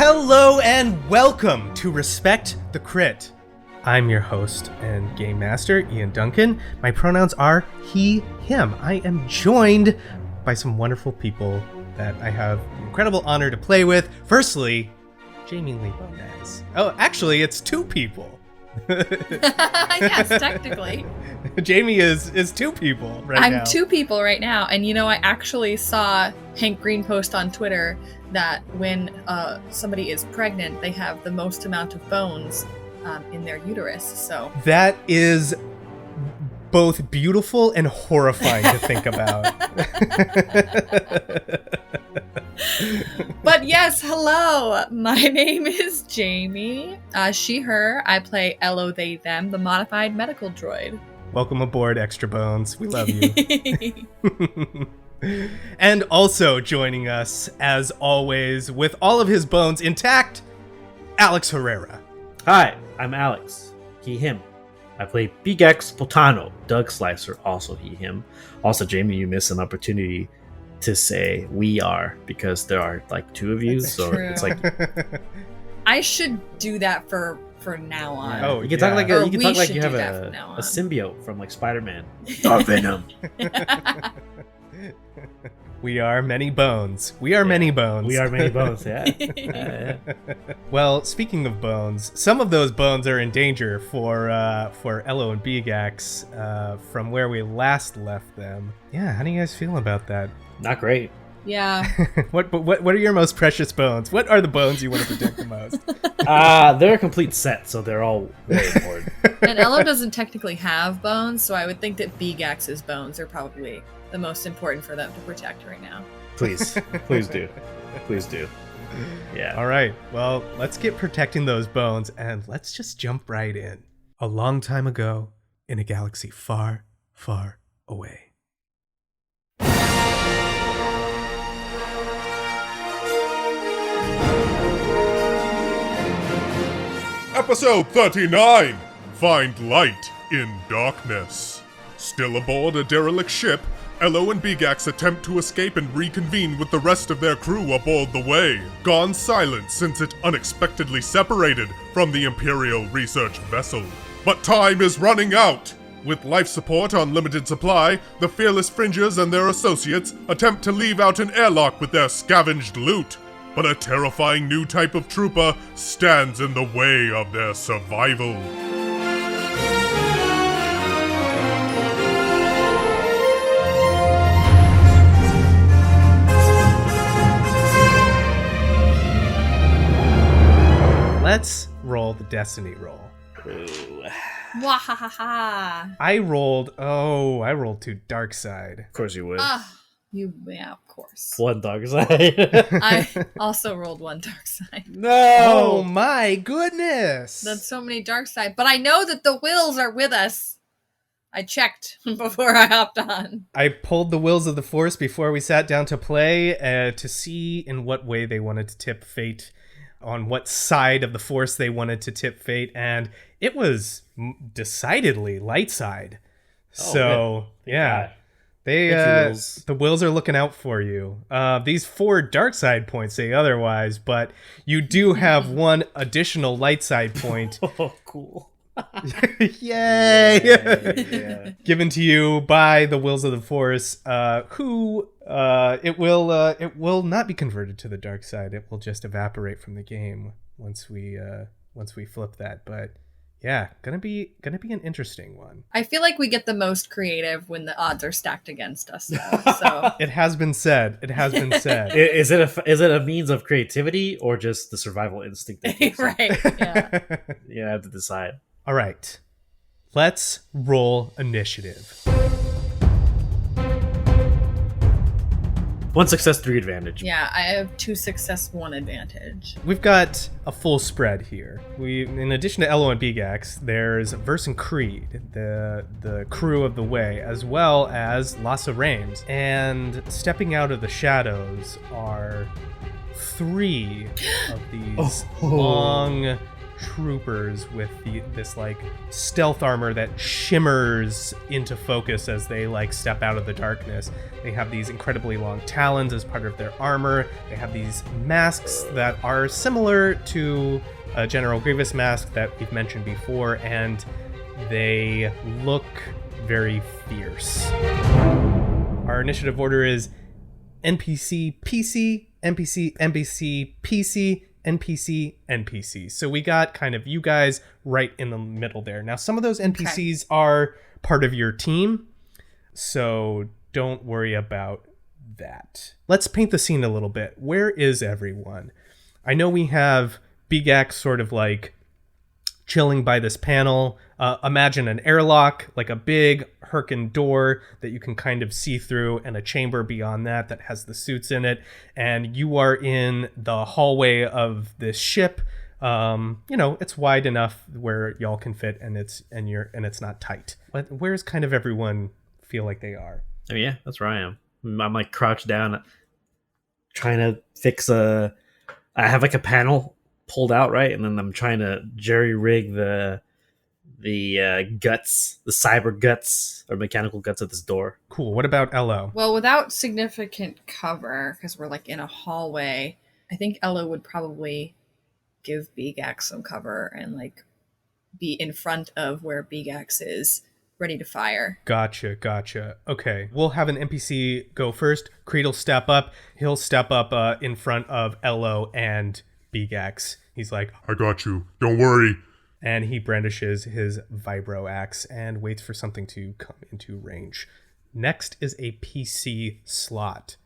Hello and welcome to Respect the Crit. I'm your host and game master, Ian Duncan. My pronouns are he, him. I am joined by some wonderful people that I have the incredible honor to play with. Firstly, Jamie Lee-Bonés. Oh, actually, it's two people. Yes, technically. Jamie is two people right now. I'm two people right now. And you know, I actually saw Hank Green post on Twitter that when somebody is pregnant, they have the most amount of bones in their uterus. So that is both beautiful and horrifying to think about. But yes, hello. My name is Jamie. She, her. I play Elo, they, them, the modified medical droid. Welcome aboard, Extra Bones. We love you. And also joining us, as always, with all of his bones intact, Alex Herrera. Hi, I'm Alex. He, him. I play Beegax Botano, Doug Slicer, also he, him. Also, Jamie, you missed an opportunity to say we are, because there are like two of you, so true. It's like I should do that for now on. yeah. You can talk like Or you can we talk like should you do have that from a now on. symbiote from like Spider-Man. Venom. We are many bones. We are many bones. We are many bones, yeah. Well, speaking of bones, some of those bones are in danger for Elo and Beegax from where we last left them. Yeah, how do you guys feel about that? Not great. Yeah. What are your most precious bones? What are the bones you want to protect the most? They're a complete set, so they're all very important. And Elo doesn't technically have bones, so I would think that Beegax's bones are probably the most important for them to protect right now. Please do. Please do. Yeah. All right, well, let's get protecting those bones, and let's just jump right in. A long time ago, in a galaxy far, far away. Episode 39, Find Light in Darkness. Still aboard a derelict ship, Elo and Beegax attempt to escape and reconvene with the rest of their crew aboard the Way, gone silent since it unexpectedly separated from the Imperial research vessel. But time is running out! With life support on limited supply, the fearless fringers and their associates attempt to leave out an airlock with their scavenged loot. But a terrifying new type of trooper stands in the way of their survival. Let's roll the destiny roll. Ooh. Wahahaha. I rolled to dark side. Of course you would. Yeah, of course. One dark side. I also rolled one dark side. No. Oh my goodness! That's so many dark side. But I know that the wills are with us. I checked before I hopped on. I pulled the Wills of the Force before we sat down to play to see in what way they wanted to tip fate, on what side of the Force they wanted to tip fate, and it was decidedly light side. So, yeah. The Wills are looking out for you. These 4 dark side points say otherwise, but you do have one additional light side point. Oh, cool. Yay! Yeah. Given to you by the Wills of the Force, who it will not be converted to the dark side. It will just evaporate from the game once we flip that. But yeah, gonna be an interesting one. I feel like we get the most creative when the odds are stacked against us, though. So It has been said. Is it a means of creativity or just the survival instinct? That kicks in? right. Yeah. You have to decide. All right, let's roll initiative. 1 success, 3 advantage. Yeah, I have 2 success, 1 advantage. We've got a full spread here. In addition to Elo and Beegax, there's Verse and Creed, the crew of the Way, as well as Lassa Rames. And stepping out of the shadows are 3 of these long, troopers with this like stealth armor that shimmers into focus as they like step out of the darkness. They have these incredibly long talons as part of their armor. They have these masks that are similar to a General Grievous mask that we've mentioned before, and they look very fierce. Our initiative order is NPC, PC, NPC, NPC, PC, NPC, NPC. So we got kind of you guys right in the middle there. Now, some of those NPCs are part of your team, so don't worry about that. Let's paint the scene a little bit. Where is everyone? I know we have Beegax sort of like chilling by this panel. Imagine an airlock, like a big Herkin door that you can kind of see through, and a chamber beyond that that has the suits in it. And you are in the hallway of this ship. It's wide enough where y'all can fit, and it's not tight. But where's kind of everyone feel like they are? Oh yeah, that's where I am. I'm like crouched down, trying to fix I have like a panel pulled out, right, and then I'm trying to jerry rig the guts, the cyber guts or mechanical guts of this door. Cool. What about Elo? Well, without significant cover, because we're like in a hallway, I think Elo would probably give Beegax some cover and like be in front of where Beegax is, ready to fire. Gotcha. Okay, we'll have an NPC go first. Creed will step up. He'll step up in front of Elo and Beegax. He's like, I got you. Don't worry. And he brandishes his vibro axe and waits for something to come into range. Next is a PC slot.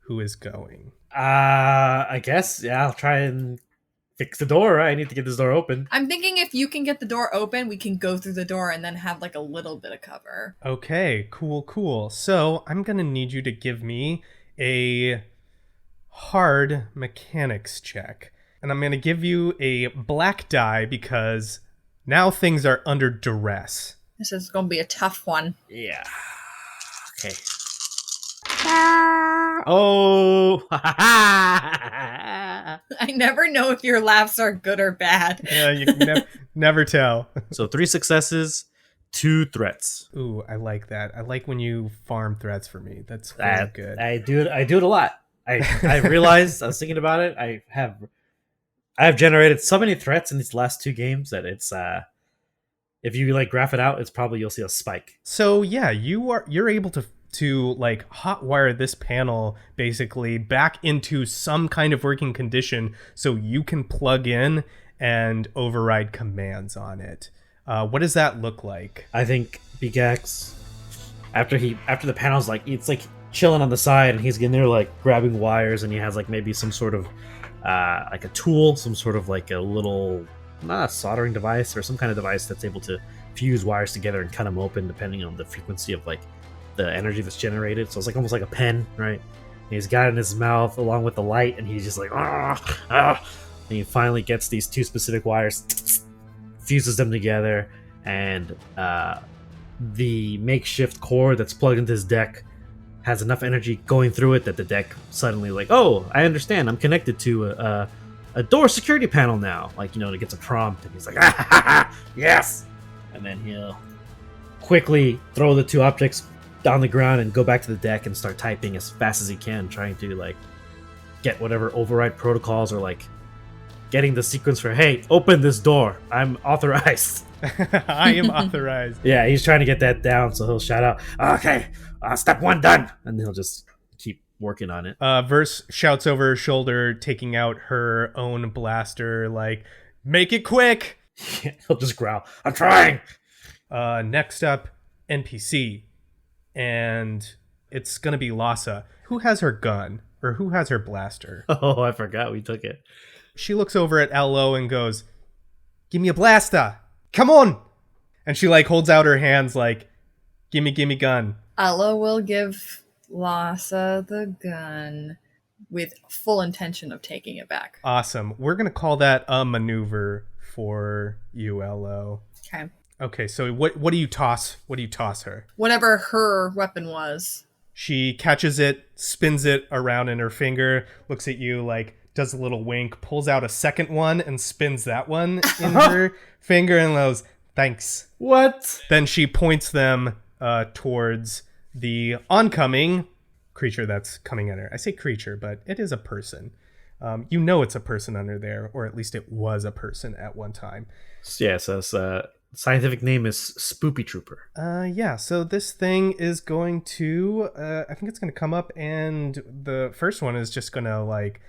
Who is going? I guess, yeah, I'll try and fix the door, right? I need to get this door open. I'm thinking if you can get the door open, we can go through the door and then have like a little bit of cover. Okay, cool. So I'm going to need you to give me a hard mechanics check. And I'm going to give you a black die because now things are under duress. This is going to be a tough one. Yeah. Okay. Oh. I never know if your laughs are good or bad. Yeah, you can never tell. So 3 successes, 2 threats. Ooh, I like that. I like when you farm threats for me. That's really good. I do it a lot. I realized, I was thinking about it, I have generated so many threats in these last 2 games that it's if you like graph it out, it's probably you'll see a spike. So yeah, you're able to like hotwire this panel basically back into some kind of working condition so you can plug in and override commands on it. What does that look like? I think Beegax, after the panel's like, it's like chilling on the side and he's getting there like grabbing wires, and he has like maybe some sort of like a tool, some sort of like a little, not a soldering device or some kind of device that's able to fuse wires together and cut them open depending on the frequency of like the energy that's generated. So it's like almost like a pen, right? And he's got it in his mouth along with the light, and he's just like, and he finally gets these 2 specific wires, fuses them together, and the makeshift core that's plugged into his deck has enough energy going through it that the deck suddenly like, oh, I understand, I'm connected to a door security panel now. Like, it gets a prompt, and he's like, yes! And then he'll quickly throw the 2 objects down the ground and go back to the deck and start typing as fast as he can, trying to like get whatever override protocols or like getting the sequence for, hey, open this door, I'm authorized. I am authorized. Yeah, he's trying to get that down, so he'll shout out, okay, step 1 done, and he'll just keep working on it. Verse shouts over her shoulder, taking out her own blaster, like, make it quick. He'll just growl, I'm trying. Next up, NPC. And it's going to be Lhasa. Who has her gun? Or who has her blaster? Oh, I forgot we took it. She looks over at Elo and goes, give me a blaster. Come on. And she like holds out her hands like, gimme gun. Elo will give Lhasa the gun with full intention of taking it back. Awesome. We're going to call that a maneuver for you, Elo. Okay. Okay, so what do you toss? What do you toss her? Whatever her weapon was. She catches it, spins it around in her finger, looks at you like, does a little wink, pulls out a second one and spins that one in her finger and goes, "Thanks." What? Then she points them towards the oncoming creature that's coming at her. I say creature, but it is a person. You know it's a person under there, or at least it was a person at one time. Yeah, so scientific name is Spoopy Trooper. Yeah, so this thing is going to, I think it's going to come up, and the first one is just going to, like,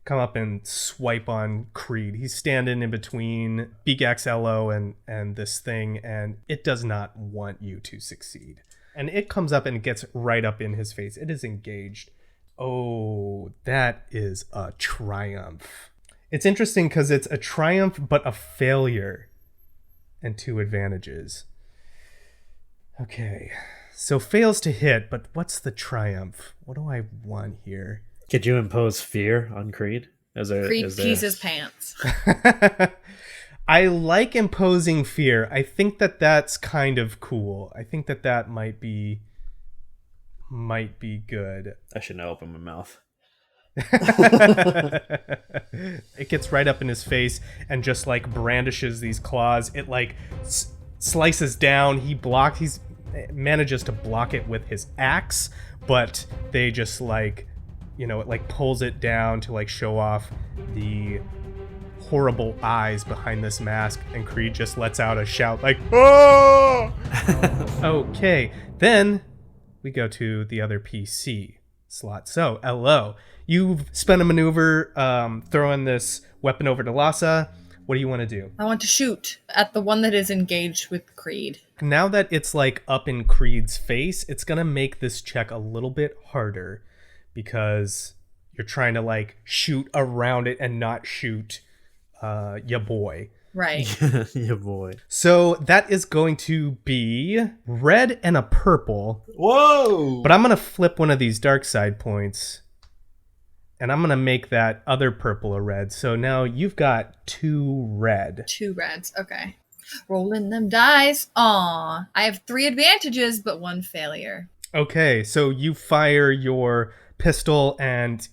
come up and swipe on Creed. He's standing in between Beegax, Elo, and this thing, and it does not want you to succeed. And it comes up and gets right up in his face. It is engaged. Oh, that is a triumph. It's interesting because it's a triumph, but a failure. And 2 advantages. Okay, so fails to hit, but what's the triumph? What do I want here? Could you impose fear on Creed? Creed pees his pants. I like imposing fear. I think that's kind of cool. I think that might be good. I shouldn't open my mouth. It gets right up in his face and just like brandishes these claws. It like slices down. He manages to block it with his axe, but they just like, you know, it like pulls it down to like show off the horrible eyes behind this mask, and Creed just lets out a shout like, "Oh!" Okay, then we go to the other PC slot. So, Elo, you've spent a maneuver throwing this weapon over to Lhasa. What do you want to do? I want to shoot at the one that is engaged with Creed. Now that it's like up in Creed's face, it's going to make this check a little bit harder because you're trying to like shoot around it and not shoot ya boy. Right. Yeah, boy. So that is going to be red and a purple. Whoa! But I'm going to flip one of these dark side points, and I'm going to make that other purple a red. So now you've got 2 red. 2 reds. Okay. Rolling them dice. Aw. I have 3 advantages, but 1 failure. Okay, so you fire your pistol and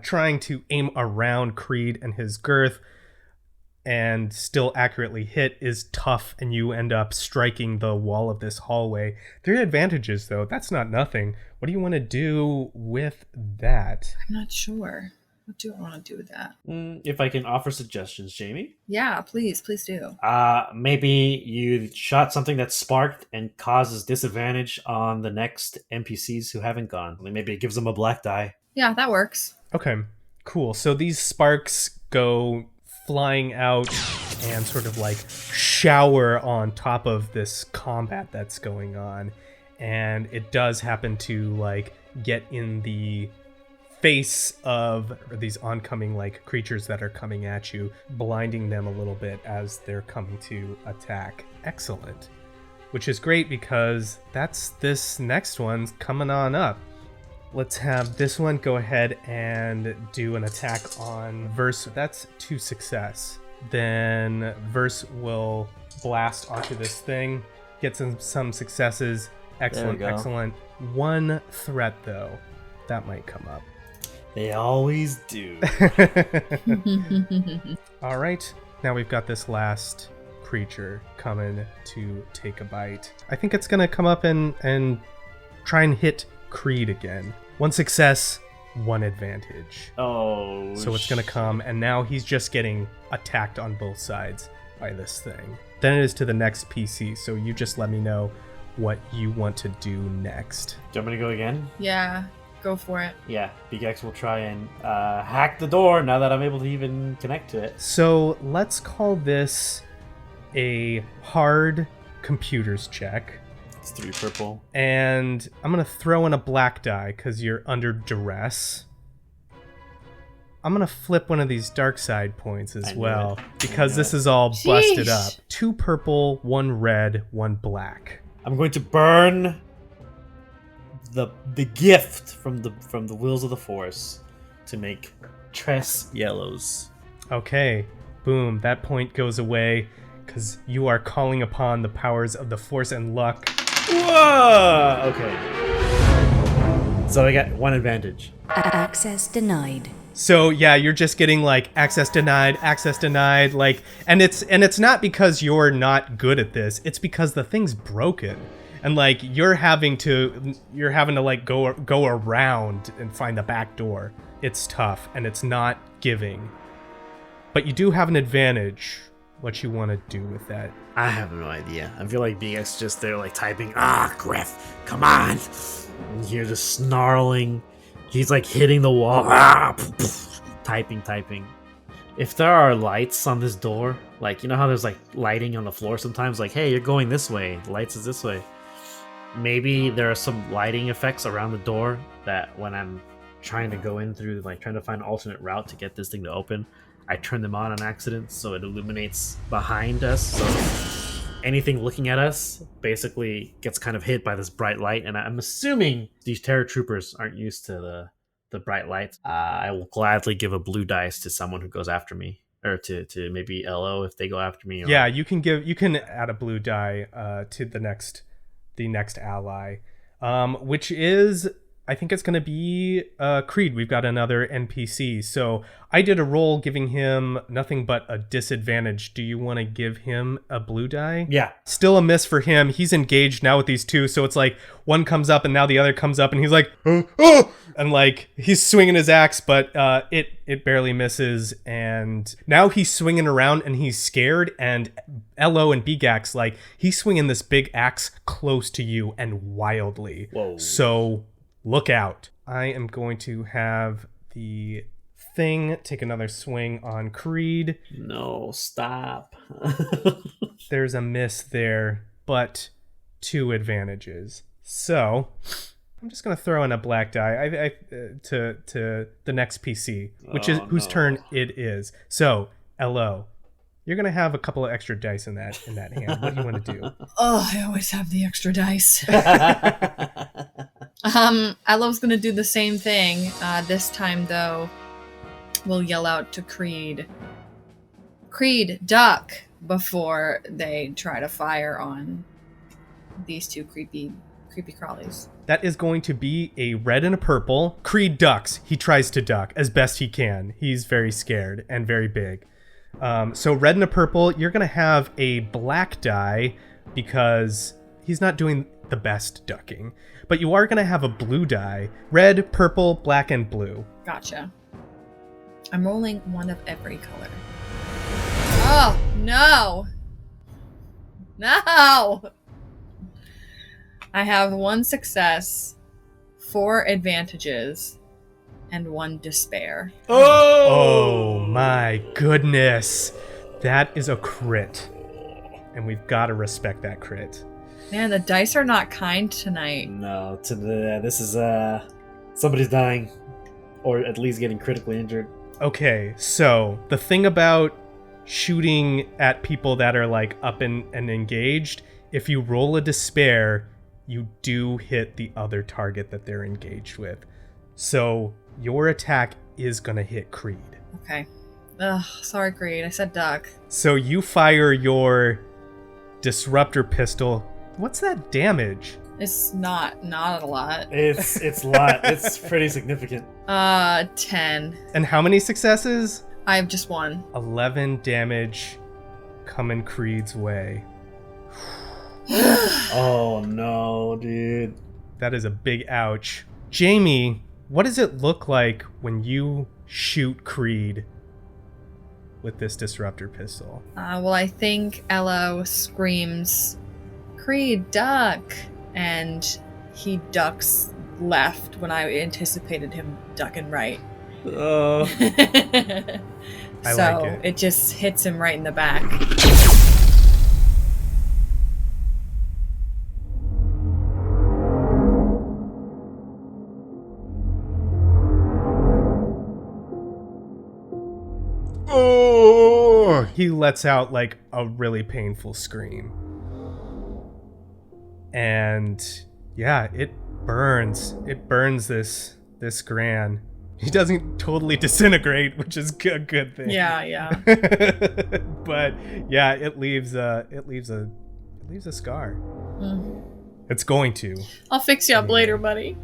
trying to aim around Creed and his girth and still accurately hit is tough, and you end up striking the wall of this hallway. 3 advantages, though. That's not nothing. What do you want to do with that? I'm not sure. What do I want to do with that? If I can offer suggestions, Jamie? Yeah, please do. Maybe you shot something that sparked and causes disadvantage on the next NPCs who haven't gone. Maybe it gives them a black die. Yeah, that works. Okay, cool. So these sparks go flying out and sort of like shower on top of this combat that's going on, and it does happen to like get in the face of these oncoming like creatures that are coming at you, blinding them a little bit as they're coming to attack. Excellent. Which is great because that's this next one's coming on up. Let's have this one go ahead and do an attack on Verse. That's 2 success. Then Verse will blast onto this thing, get some successes. Excellent, excellent. 1 threat, though. That might come up. They always do. All right. Now we've got this last creature coming to take a bite. I think it's going to come up and try and hit Creed again. 1 success, 1 advantage. Oh. So it's going to come, and now he's just getting attacked on both sides by this thing. Then it is to the next PC, so you just let me know what you want to do next. Do you want me to go again? Yeah, go for it. Yeah, Beegax will try and hack the door now that I'm able to even connect to it. So let's call this a hard computers check. It's 3 purple. And I'm going to throw in a black die because you're under duress. I'm going to flip one of these dark side points as well because this is all busted up. 2 purple, 1 red, 1 black. I'm going to burn the gift from the Wheels of the Force to make Tress yellows. Okay, boom, that point goes away because you are calling upon the powers of the Force and luck. Whoa! Okay. So I got 1 advantage. Access denied. So yeah, you're just getting like access denied, like, and it's not because you're not good at this. It's because the thing's broken, and like you're having to like go around and find the back door. It's tough and it's not giving, but you do have an advantage. What you want to do with that? I have no idea. I feel like BX just there like typing, Griff, come on. And you hear the snarling. He's like hitting the wall. Typing. If there are lights on this door, like, you know how there's like lighting on the floor sometimes, like, hey, you're going this way, lights is this way. Maybe there are some lighting effects around the door that when I'm trying to go in through, like trying to find an alternate route to get this thing to open, I turn them on accident so it illuminates behind us. So anything looking at us basically gets kind of hit by this bright light. And I'm assuming these Terror Troopers aren't used to the bright lights. I will gladly give a blue dice to someone who goes after me. Or to maybe Elo if they go after me. Or... Yeah, you can add a blue die to the next ally, which is, I think it's going to be Creed. We've got another NPC. So I did a roll giving him nothing but a disadvantage. Do you want to give him a blue die? Yeah. Still a miss for him. He's engaged now with these two. So it's like one comes up and now the other comes up and he's like, oh! And like he's swinging his axe, but it barely misses. And now he's swinging around and he's scared. And Elo and Beegax, like he's swinging this big axe close to you and wildly. Whoa. So... look out. I am going to have the thing take another swing on Creed. No, stop. There's a miss there, but 2 advantages. So I'm just going to throw in a black die to the next PC, which is whose turn it is. So, Elo, you're going to have a couple of extra dice in that hand. What do you want to do? Oh, I always have the extra dice. Elo's gonna do the same thing. This time, though, we'll yell out to Creed, duck, before they try to fire on these 2 creepy crawlies. That is going to be a red and a purple. Creed ducks. He tries to duck as best he can. He's very scared and very big. So red and a purple, you're going to have a black die because he's not doing the best ducking. But you are going to have a blue die. Red, purple, black, and blue. Gotcha. I'm rolling one of every color. Oh, no! No! I have 1 success, 4 advantages, and 1 despair. Oh my goodness. That is a crit. And we've got to respect that crit. Man, the dice are not kind tonight. No, this is somebody's dying, or at least getting critically injured. Okay, so the thing about shooting at people that are like up and engaged, if you roll a despair, you do hit the other target that they're engaged with. So your attack is gonna hit Creed. Okay. Ugh, sorry, Creed. I said duck. So you fire your disruptor pistol. What's that damage? It's not a lot. It's a lot. It's pretty significant. 10. And how many successes? I have just 1. 11 damage coming Creed's way. Oh no, dude. That is a big ouch. Jamie, what does it look like when you shoot Creed with this disruptor pistol? Well, I think Elo screams, Creed, duck! And he ducks left when I anticipated him ducking right. Oh. I So like it. It just hits him right in the back. Oh! He lets out like a really painful scream. And yeah, it burns. It burns this Gran. He doesn't totally disintegrate, which is a good thing. Yeah. But yeah, it leaves a scar. Mm. It's going to. I'll fix you up later, buddy.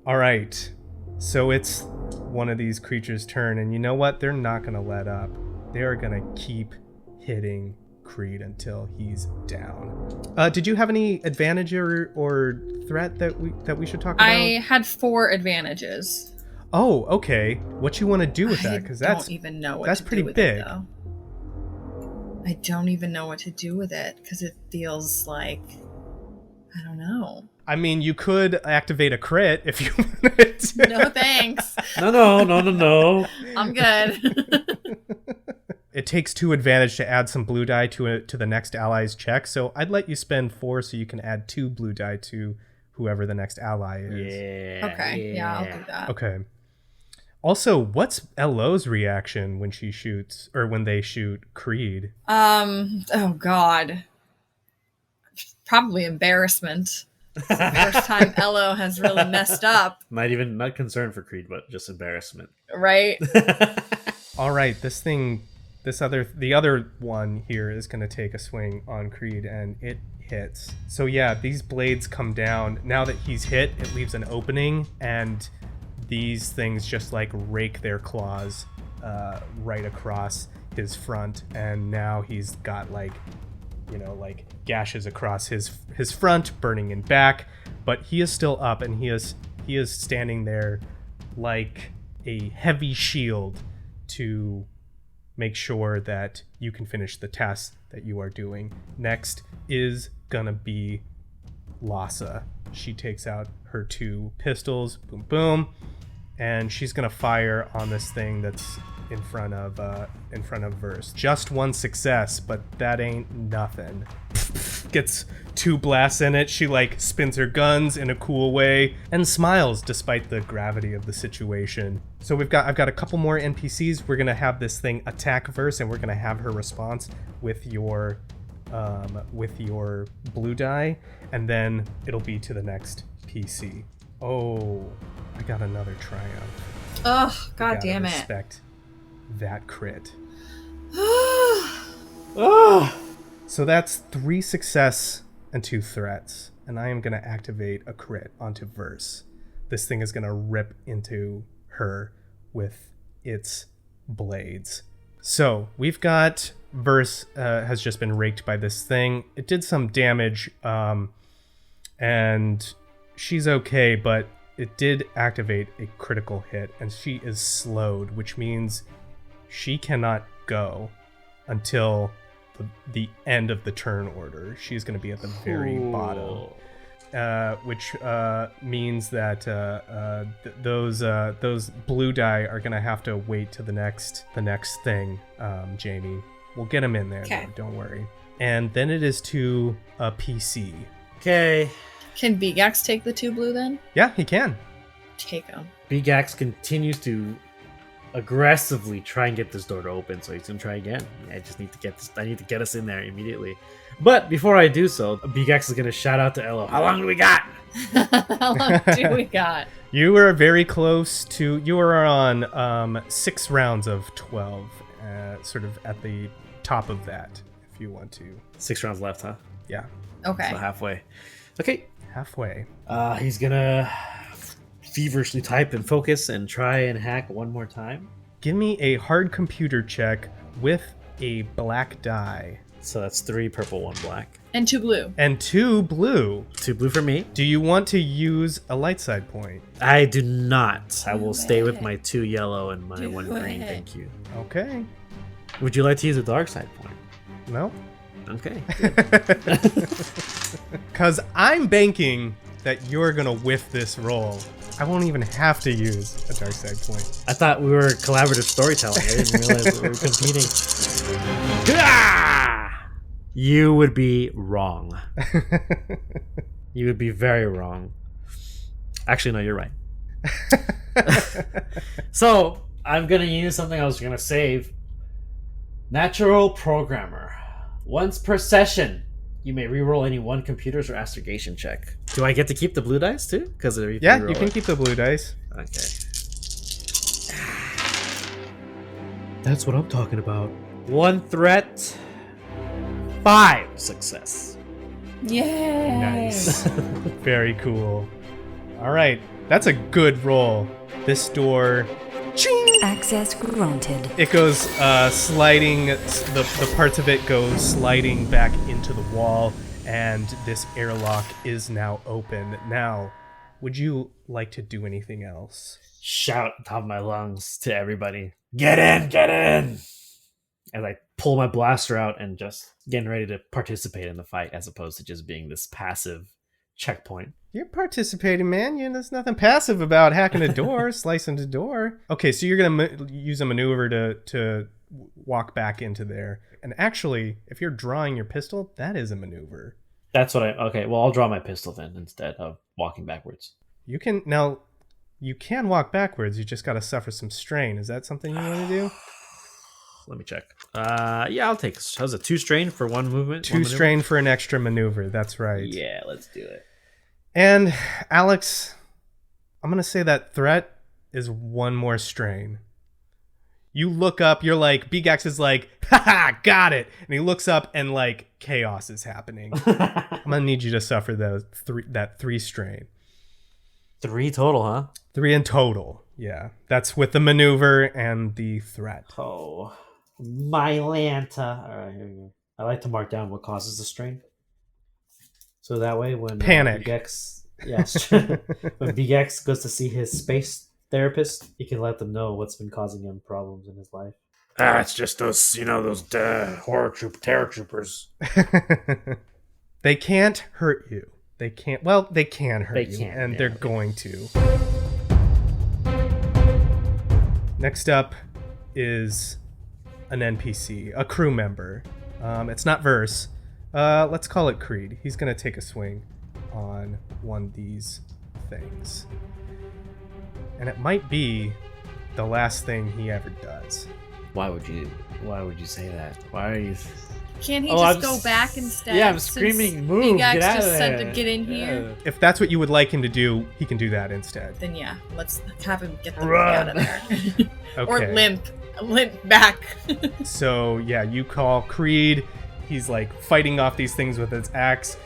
All right. So it's one of these creatures' turn, and you know what? They're not going to let up. They are going to keep hitting Creed until he's down. Did you have any advantage or threat that we should talk about? I had 4 advantages. Oh, okay. What you want to do with that? Because I don't even know what that's to pretty do with big. it, though. I don't even know what to do with it because it feels like, I don't know. I mean, you could activate a crit if you wanted to. No thanks. No. I'm good. It takes 2 advantage to add some blue die to the next ally's check, so I'd let you spend 4 so you can add 2 blue die to whoever the next ally is. Yeah. Okay, yeah, I'll do that. Okay. Also, what's Elo's reaction when she shoots, or when they shoot Creed? Oh God. Probably embarrassment. It's the first time Elo has really messed up, Not concerned for Creed, but just embarrassment. right? All right, the other one here is going to take a swing on Creed, and it hits. So yeah, these blades come down. Now that he's hit, it leaves an opening, and these things just like rake their claws right across his front, and now he's got like gashes across his front, burning in back, but he is still up, and he is standing there like a heavy shield to make sure that you can finish the task that you are doing. Next is gonna be Lhasa. She takes out her 2 pistols, boom boom, and she's gonna fire on this thing that's in front of Verse. Just 1 success, but that ain't nothing. Gets 2 blasts in it. She like spins her guns in a cool way and smiles despite the gravity of the situation. So I've got a couple more NPCs. We're gonna have this thing attack Verse, and we're gonna have her response with your blue die, and then it'll be to the next PC. Oh, I got another triumph. Oh, God damn it. Respect that crit. Oh. So that's 3 success and 2 threats, and I am going to activate a crit onto Verse. This thing is going to rip into her with its blades. So we've got Verse has just been raked by this thing. It did some damage, and she's okay, but it did activate a critical hit, and she is slowed, which means she cannot go until the end of the turn order. She's going to be at the very bottom, which means that those blue die are going to have to wait to the next thing. Jamie, we'll get them in there. Okay. Don't worry. And then it is to a PC. Okay. Can Beegax take the 2 blue then? Yeah, he can. Take them. Beegax continues to aggressively try and get this door to open, so he's gonna try again. I need to get us in there immediately. But before I do so, Beegax is gonna shout out to Elo, "How long do we got?" How long do we got? You were very close to. You were on 6 rounds of 12, sort of at the top of that, if you want to. 6 rounds left, huh? Yeah, Okay. So halfway. Okay. halfway. He's gonna feverishly type and focus and try and hack one more time. Give me a hard computer check with a black die. So that's 3 purple, 1 black. And 2 blue. And 2 blue. 2 blue for me. Do you want to use a light side point? I do not. I will Do stay with it. my 2 yellow and my Do 1 green. it. Thank you. Okay. Would you like to use a dark side point? No? Okay. Because I'm banking that you're going to whiff this roll. I won't even have to use a dark side point. I thought we were collaborative storytelling. I didn't realize that we were competing. Ah! You would be wrong. You would be very wrong. Actually, no, you're right. So, I'm going to use something I was going to save. Natural Programmer. Once per session, you may reroll any 1 computer's or astrogation check. Do I get to keep the blue dice too? Because Yeah, you can keep the blue dice. Okay. That's what I'm talking about. 1 threat, 5 success. Yay! Nice. Very cool. All right, that's a good roll. This door, ching! Access granted. It goes sliding, the parts of it go sliding back into the wall, and this airlock is now open. Now, would you like to do anything else? Shout at the top of my lungs to everybody, get in, get in! As I pull my blaster out and just getting ready to participate in the fight as opposed to just being this passive checkpoint. You're participating, man. There's nothing passive about hacking a door, slicing the door. Okay, so you're going to use a maneuver to walk back into there. And actually, if you're drawing your pistol, that is a maneuver. That's what okay, well, I'll draw my pistol then instead of walking backwards. You can walk backwards. You just got to suffer some strain. Is that something you want to do? Let me check. Yeah, I'll take. How's it? 2 strain for one movement? 2 strain for an extra maneuver. That's right. Yeah, let's do it. And Alex, I'm going to say that threat is 1 more strain. You look up, you're like, Beegax is like, haha, got it. And he looks up and like chaos is happening. I'm going to need you to suffer that 3 strain. 3 total, huh? 3 in total. Yeah. That's with the maneuver and the threat. Oh, my Lanta. All right, here we go. I like to mark down what causes the strain. So that way when panic. Beegax, yes, when Beegax goes to see his space therapist, he can let them know what's been causing him problems in his life. It's just those, those terror troopers. They can't hurt you. They can't. Well, they can hurt you, and they're going to. Next up is an NPC, a crew member. It's not Verse. Let's call it Creed. He's going to take a swing on one of these things. And it might be the last thing he ever does. Why would you say that? Why are you... Can't he just go back instead? Yeah, I'm screaming, move, get out of there. Said to get in here. If that's what you would like him to do, he can do that instead. Then yeah, let's have him get the fuck out of there. Okay. Or limp back. So yeah, you call Creed. He's like fighting off these things with his axe.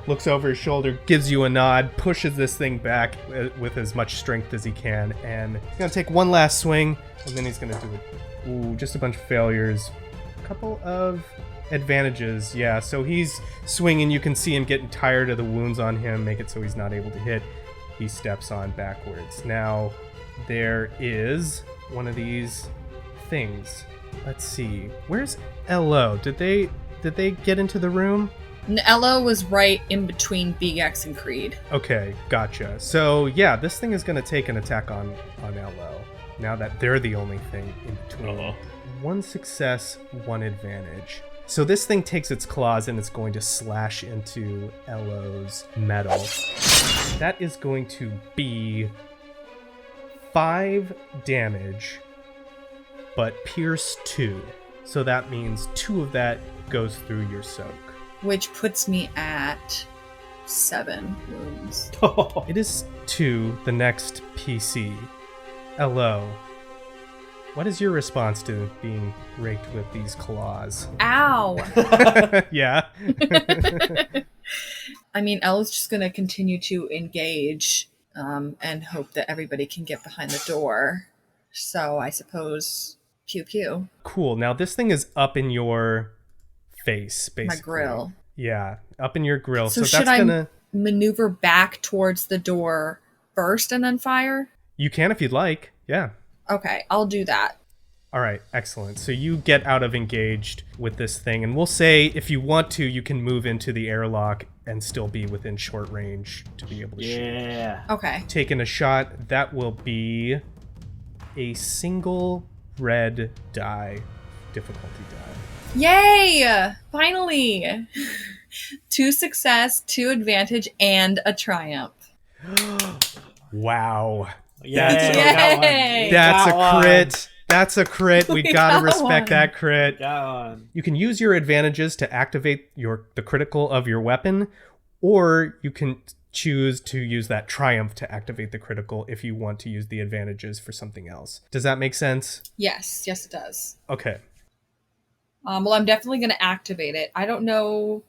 Looks over his shoulder, gives you a nod, pushes this thing back with as much strength as he can, and he's gonna take one last swing, and then he's gonna do it. Ooh, just a bunch of failures. A couple of advantages, yeah. So he's swinging. You can see him getting tired of the wounds on him, make it so he's not able to hit. He steps on backwards. Now there is one of these things. Let's see. Where's Elo? Did they get into the room? Elo was right in between Beegax and Creed. Okay, gotcha. So yeah, this thing is going to take an attack on Elo. Now that they're the only thing in between. Uh-oh. 1 success, 1 advantage. So this thing takes its claws and it's going to slash into Elo's metal. That is going to be 5 damage, but pierce 2. So that means 2 of that goes through your soak. Which puts me at 7 wounds. It is to the next PC. Elo, what is your response to being raked with these claws? Ow! Yeah. I mean, Elo's just going to continue to engage and hope that everybody can get behind the door. So I suppose pew pew. Cool. Now this thing is up in your face, basically. My grill. Yeah, up in your grill. So that's gonna maneuver back towards the door first and then fire? You can if you'd like. Yeah. Okay, I'll do that. All right, excellent. So you get out of engaged with this thing, and we'll say if you want to, you can move into the airlock and still be within short range to be able to shoot. Yeah. Okay. Taking a shot, that will be a single red die, difficulty die. Yay! Finally! 2 success, 2 advantage, and a triumph. Wow. Yay! That's a crit. That's a crit. We gotta respect that crit. Got one. You can use your advantages to activate the critical of your weapon, or you can choose to use that triumph to activate the critical if you want to use the advantages for something else. Does that make sense? Yes, it does. Okay. Well, I'm definitely going to activate it. I don't know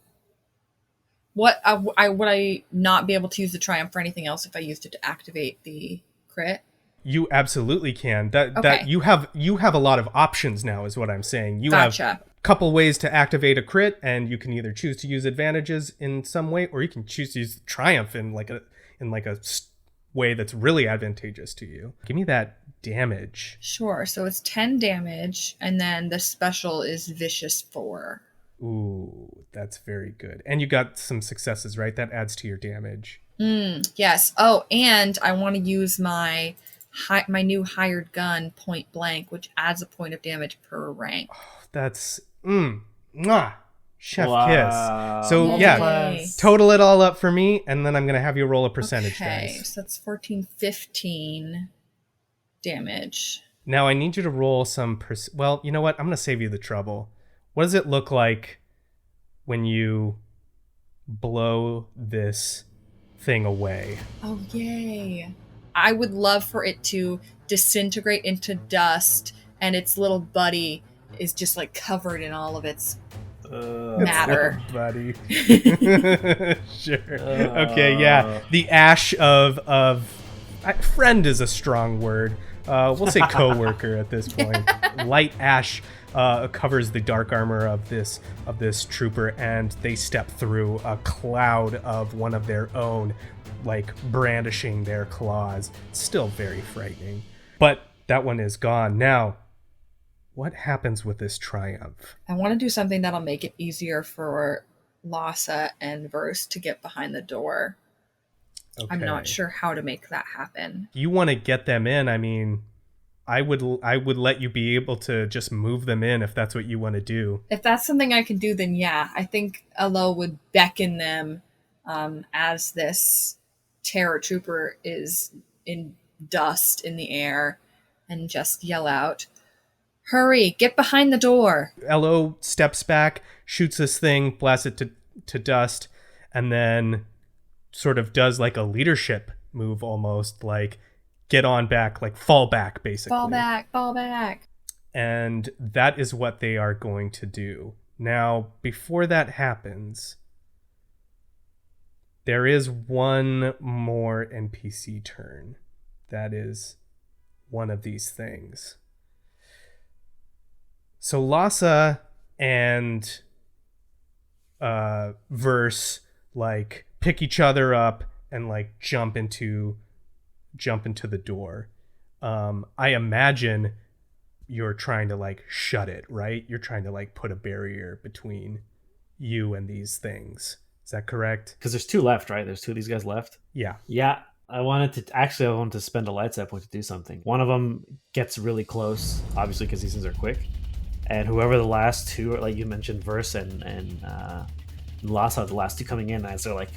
would I not be able to use the triumph for anything else if I used it to activate the crit? You absolutely can. That Okay. you have a lot of options now, is what I'm saying. You Gotcha. have a couple ways to activate a crit, and you can either choose to use advantages in some way, or you can choose to use triumph in like a way that's really advantageous to you. Give me that damage. Sure. So it's 10 damage, and then the special is vicious 4. Ooh, that's very good. And you got some successes, right? That adds to your damage. Yes. Oh, and I want to use my new hired gun point blank, which adds a point of damage per rank. That's mwah, chef Wow. kiss. So Yay. yeah, total it all up for me, and then I'm gonna have you roll a percentage Okay, dice. so that's 14, 15 damage. Now I need you to roll some. Well, you know what? I'm gonna save you the trouble. What does it look like when you blow this thing away? Oh, yay. I would love for it to disintegrate into dust, and its little buddy is just like covered in all of its matter. Buddy. Sure. Okay, yeah. The ash of friend is a strong word. We'll say coworker at this point. Light ash covers the dark armor of this trooper, and they step through a cloud of one of their own, like brandishing their claws. It's still very frightening, but that one is gone. Now, what happens with this triumph? I want to do something that'll make it easier for Lhasa and Verse to get behind the door. Okay. I'm not sure how to make that happen. You want to get them in? I mean, I would let you be able to just move them in if that's what you want to do. If that's something I can do, then yeah, I think Elo would beckon them as this terror trooper is in dust in the air and just yell out, "Hurry, get behind the door." Elo steps back, shoots this thing, blasts it to dust, and then sort of does like a leadership move almost, like get on back, like fall back basically. Fall back, fall back. And that is what they are going to do. Now, before that happens, there is one more NPC turn. That is one of these things. So Lhasa and Verse like pick each other up and like jump into the door. I imagine you're trying to like shut it, right? You're trying to like put a barrier between you and these things. Is that correct? Because there's 2 left, right? There's 2 of these guys left. Yeah. Yeah, I wanted to spend a light side point to do something. One of them gets really close, obviously, because these things are quick. And whoever the last 2 are, like you mentioned, Verse and Lhasa, the last 2 coming in, as they're like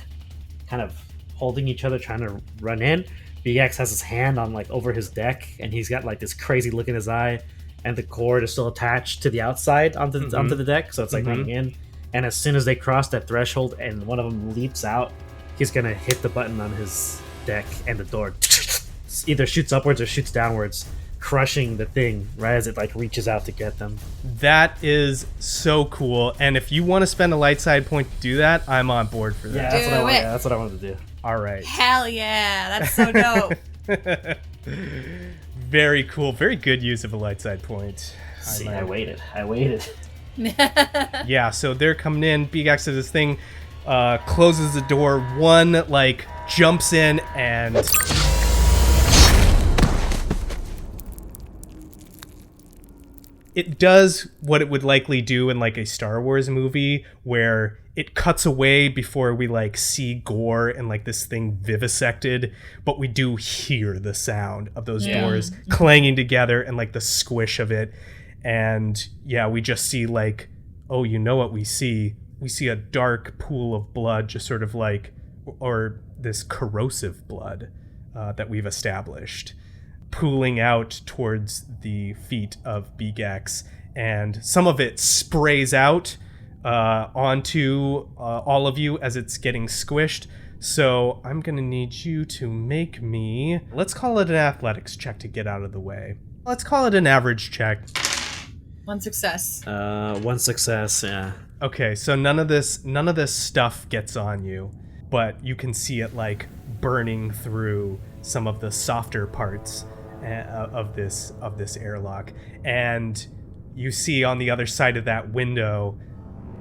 kind of holding each other, trying to run in. Beegax has his hand on like over his deck, and he's got like this crazy look in his eye, and the cord is still attached to the outside onto the deck, so it's like running in. And as soon as they cross that threshold and one of them leaps out, he's gonna hit the button on his deck, and the door either shoots upwards or shoots downwards, crushing the thing right as it like reaches out to get them. That is so cool. And if you want to spend a light side point to do that, I'm on board for that. Yeah, that's what I wanted to do. All right. Hell yeah, that's so dope. Very cool. Very good use of a light side point. See, I waited. Yeah, so they're coming in. Beegax does this thing, closes the door. One like jumps in and it does what it would likely do in like a Star Wars movie, where it cuts away before we like see gore and like this thing vivisected, but we do hear the sound of those doors clanging together and like the squish of it. And yeah, we just see like, oh, you know what we see? We see a dark pool of blood, just sort of like, or this corrosive blood that we've established, pooling out towards the feet of Beegax, and some of it sprays out onto all of you as it's getting squished. So I'm gonna need you to make me, let's call it an athletics check to get out of the way. Let's call it an average check. 1 success. 1 success, yeah. Okay, so none of this stuff gets on you, but you can see it like burning through some of the softer parts of this airlock, and you see on the other side of that window,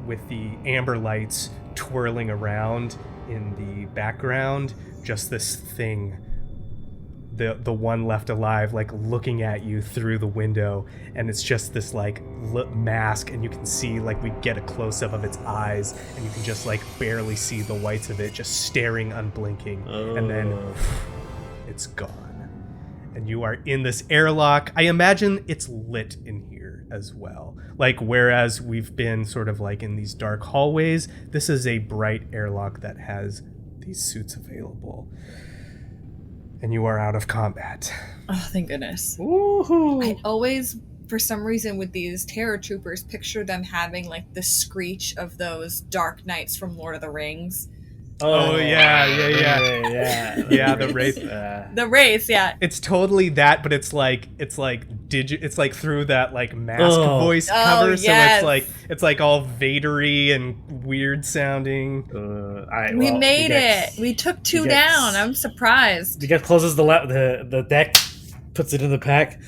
with the amber lights twirling around in the background, just this thing, the one left alive, like looking at you through the window, and it's just this like mask, and you can see, like, we get a close-up of its eyes, and you can just like barely see the whites of it just staring unblinking, and then it's gone, and you are in this airlock. I imagine it's lit in here as well, like, whereas we've been sort of like in these dark hallways, this is a bright airlock that has these suits available. And you are out of combat. Oh, thank goodness. Woohoo! I always, for some reason, with these terror troopers, picture them having like the screech of those dark knights from Lord of the Rings. Oh yeah. Yeah, the wraith. The wraiths, yeah. It's totally that, but it's like it's like through that like mask voice cover, yes. So it's like all Vadery and weird sounding. We made it. We took 2 down. I'm surprised. Beegax closes the deck, puts it in the pack.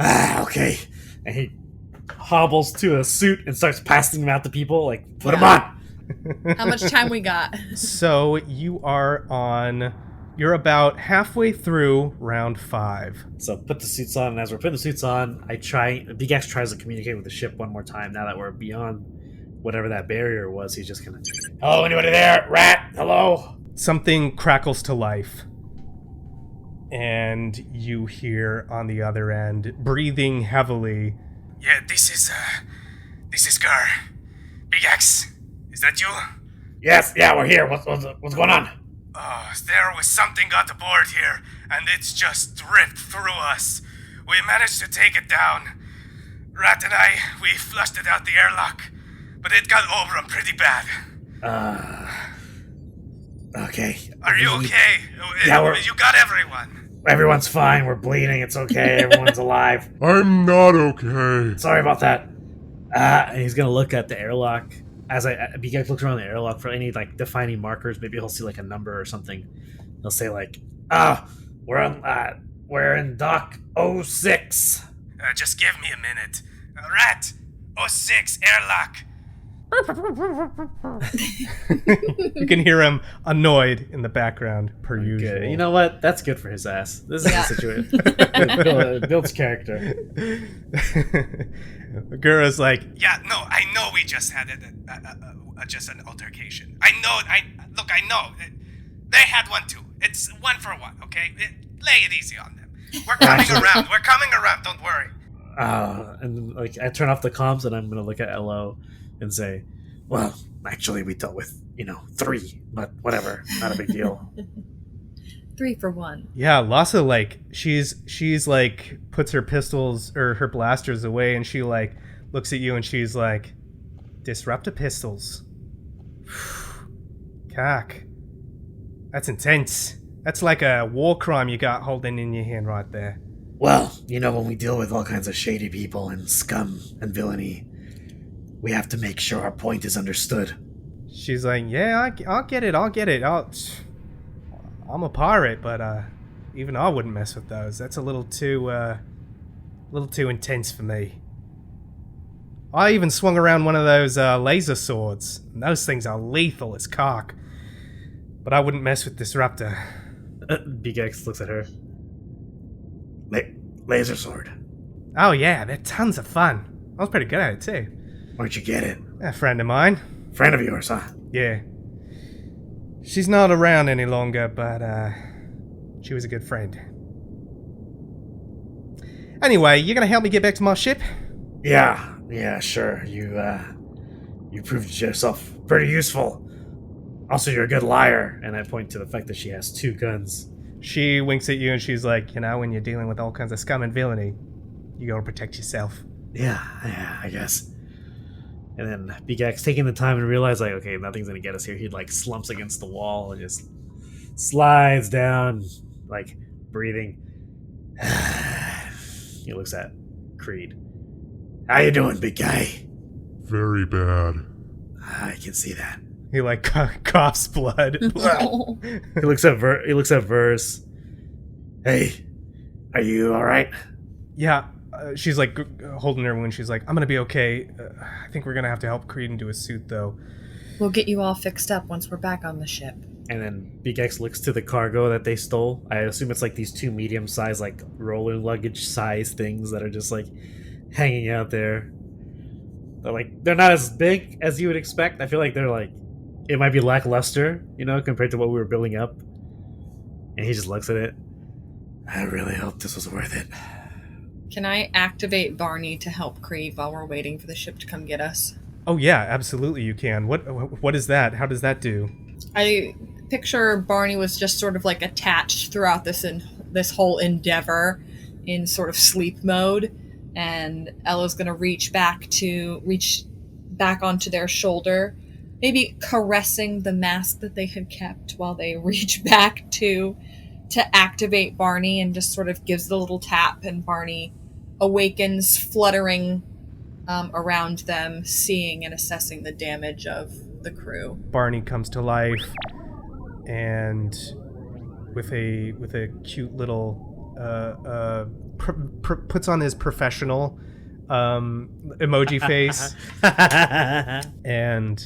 Okay, and he hobbles to a suit and starts passing them out to people. Like, put them on. How much time we got? So you're about halfway through round 5. So put the suits on, and as we're putting the suits on, Beegax tries to communicate with the ship one more time. Now that we're beyond whatever that barrier was, he's just gonna, hello, anybody there? Rat, hello? Something crackles to life, and you hear on the other end, breathing heavily, Yeah, this is Gar. Beegax, is that you? Yes, yeah, we're here. What's going on? There was something got aboard here, and it's just ripped through us. We managed to take it down. Rat and I, we flushed it out the airlock, but it got over 'em pretty bad. Okay. Are you okay? Yeah, you got everyone. Everyone's fine. We're bleeding. It's okay. Everyone's alive. I'm not okay. Sorry about that. And he's gonna look at the airlock. As Beegax looks around the airlock for any like defining markers, maybe he'll see like a number or something. He'll say like, we're in dock 06. Just give me a minute. Rat, 06, airlock. you can hear him annoyed in the background, per usual. okay, you know what? That's good for his ass. This is the situation. Builds character. Gura's like, Yeah, no, I know we just had just an altercation. I know. They had one too. It's 1 for 1, okay? Lay it easy on them. We're coming around. We're coming around. Don't worry. And like I turn off the comms and I'm gonna look at Elo and say, Well, actually, we dealt with, 3, but whatever. Not a big deal. 3 for 1. yeah, Lhasa, like, she's like, puts her pistols or her blasters away, and she like looks at you and she's like, disruptor pistols. Cock. That's intense. That's like a war crime you got holding in your hand right there. Well, when we deal with all kinds of shady people and scum and villainy, we have to make sure our point is understood. She's like, yeah, I'll get it. I'm a pirate, but even I wouldn't mess with those. That's a little too intense for me. I even swung around one of those laser swords. And those things are lethal as cock. But I wouldn't mess with Disruptor. Beegax looks at her. Laser sword. Oh yeah, they're tons of fun. I was pretty good at it too. Where'd you get it? A friend of mine. Friend of yours, huh? Yeah. She's not around any longer, but she was a good friend. Anyway, you gonna help me get back to my ship? Yeah, sure. You proved yourself pretty useful. Also, you're a good liar. And I point to the fact that she has 2 guns. She winks at you and she's like, when you're dealing with all kinds of scum and villainy, you gotta protect yourself. Yeah, I guess. And then Beegax, taking the time to realize, like, okay, nothing's gonna get us here, he like slumps against the wall and just slides down, like breathing. He looks at Creed. How you doing, big guy? Very bad. I can see that. He like coughs blood. He looks at Verse. Hey, Are you all right? Yeah, she's like holding her wound. She's like, I'm gonna be okay. I think we're gonna have to help Creed into a suit, though. We'll get you all fixed up once we're back on the ship. And then Beegax looks to the cargo that they stole. I assume it's like these 2 medium-sized, like roller luggage size things that are just like hanging out there. They're not as big as you would expect. I feel like they're like, it might be lackluster, compared to what we were building up. And he just looks at it. I really hope this was worth it. Can I activate Barney to help Creed while we're waiting for the ship to come get us? Oh yeah, absolutely you can. What is that? How does that do? I picture Barney was just sort of like attached throughout this whole endeavor in sort of sleep mode, and Ella's gonna reach back onto their shoulder, maybe caressing the mask that they had kept while they reach back to activate Barney, and just sort of gives it a little tap, and Barney awakens, fluttering around them, seeing and assessing the damage of the crew. Barney comes to life, and with a cute little puts on his professional emoji face, and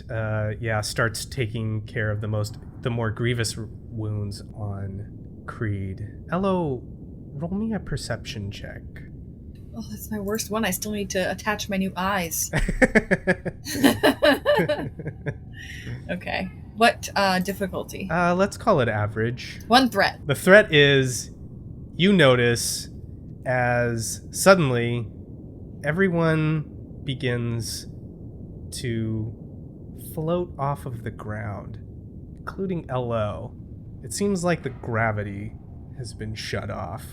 starts taking care of the more grievous wounds on Creed. Elo, roll me a perception check. Oh, that's my worst one. I still need to attach my new eyes. Okay. What difficulty? Let's call it average. 1 threat. The threat is, you notice as suddenly everyone begins to float off of the ground, including Elo. It seems like the gravity has been shut off.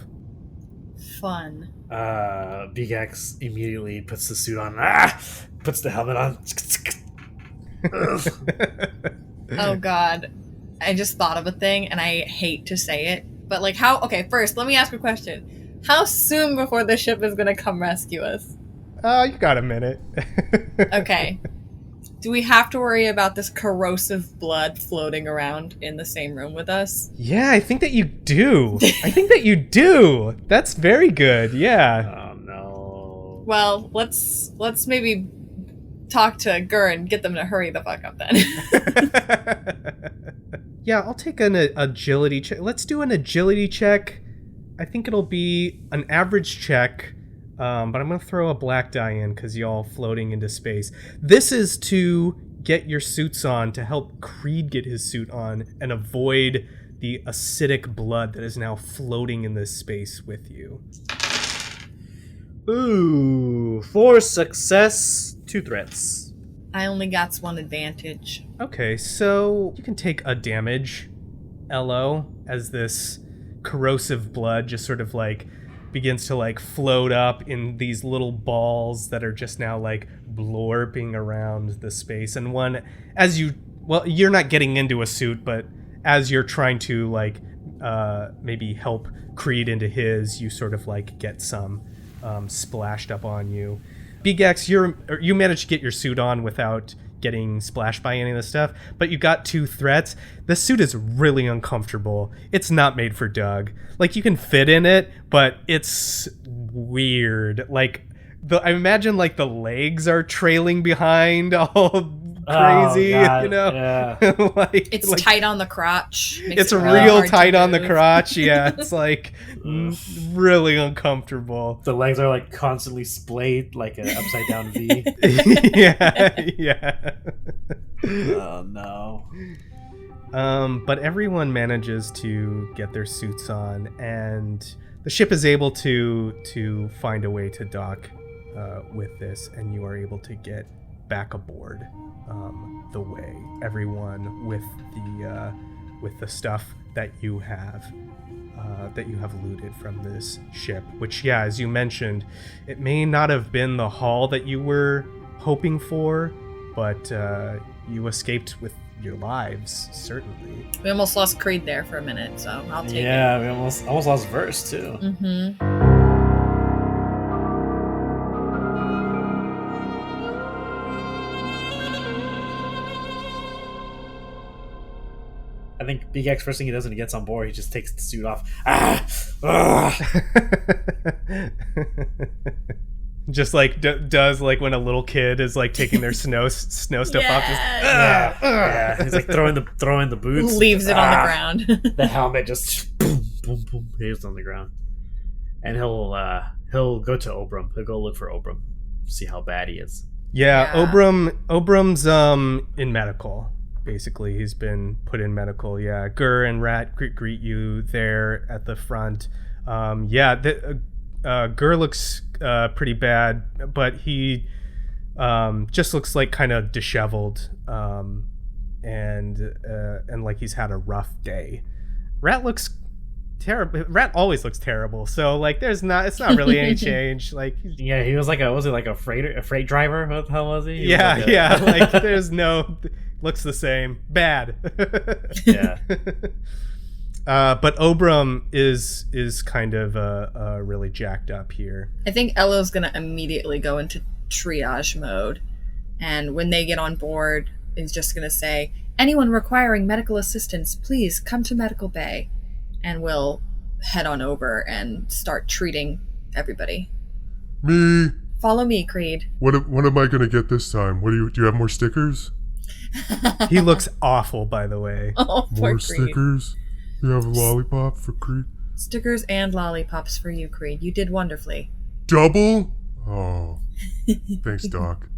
Fun. Beegax immediately puts the suit on. Puts the helmet on. Oh god. I just thought of a thing, and I hate to say it, but like how... Okay, first, let me ask a question. How soon before the ship is gonna come rescue us? You got a minute. Okay. Do we have to worry about this corrosive blood floating around in the same room with us? Yeah, I think that you do. That's very good. Yeah. Oh no. Well, let's maybe talk to Gur and get them to hurry the fuck up then. Yeah, I'll take an agility check. Let's do an agility check. I think it'll be an average check. But I'm going to throw a black die in because y'all floating into space. This is to get your suits on, to help Creed get his suit on and avoid the acidic blood that is now floating in this space with you. Ooh, 4 success, 2 threats. I only got 1 advantage. Okay, so you can take a damage, Elo, as this corrosive blood just sort of like begins to like float up in these little balls that are just now like blorping around the space. And you're not getting into a suit, but as you're trying to like maybe help Creed into his, you sort of like get some splashed up on you. Beegax, you managed to get your suit on without getting splashed by any of this stuff, but you got 2 threats. The suit is really uncomfortable. It's not made for Doug. Like, you can fit in it, but it's weird. Like, I imagine like the legs are trailing behind all crazy, Yeah. It's tight on the crotch. It's real tight on the crotch. Yeah, it's like really uncomfortable. The legs are like constantly splayed like an upside down V. yeah. Oh no. But everyone manages to get their suits on, and the ship is able to find a way to dock with this, and you are able to get back aboard the way. Everyone with the stuff that you have looted from this ship, which, yeah, as you mentioned, it may not have been the haul that you were hoping for, but you escaped with your lives, certainly. We almost lost Creed there for a minute, so I'll take it. Yeah, we almost lost Verse too. Mm-hmm. think Beegax, first thing he does when he gets on board, he just takes the suit off. Just like does like when a little kid is like taking their snow stuff off. Just, Yeah, he's like throwing the boots. Leaves it on the ground. The helmet just boom, boom, boom, hits on the ground. And he'll go to Obram. He'll go look for Obram, see how bad he is. Yeah. Obram's in medical. Basically, he's been put in medical. Yeah, Gur and Rat greet you there at the front. Gur looks pretty bad, but he just looks like kind of disheveled, and like he's had a rough day. Rat looks terrible. Rat always looks terrible. So like, it's not really any change. Like, yeah, he was like a freight driver? What the hell was he? Like there's no looks the same. Bad. Yeah. But Obram is kind of really jacked up here. I think Elo's going to immediately go into triage mode. And when they get on board, is just going to say, anyone requiring medical assistance, please come to Medical Bay. And we'll head on over and start treating everybody. Me. Follow me, Creed. What am I gonna get this time? Do you have more stickers? He looks awful, by the way. Oh, poor More Creed. stickers? You have a lollipop for Creed? Stickers and lollipops for you, Creed. You did wonderfully. Double? Oh. Thanks, Doc.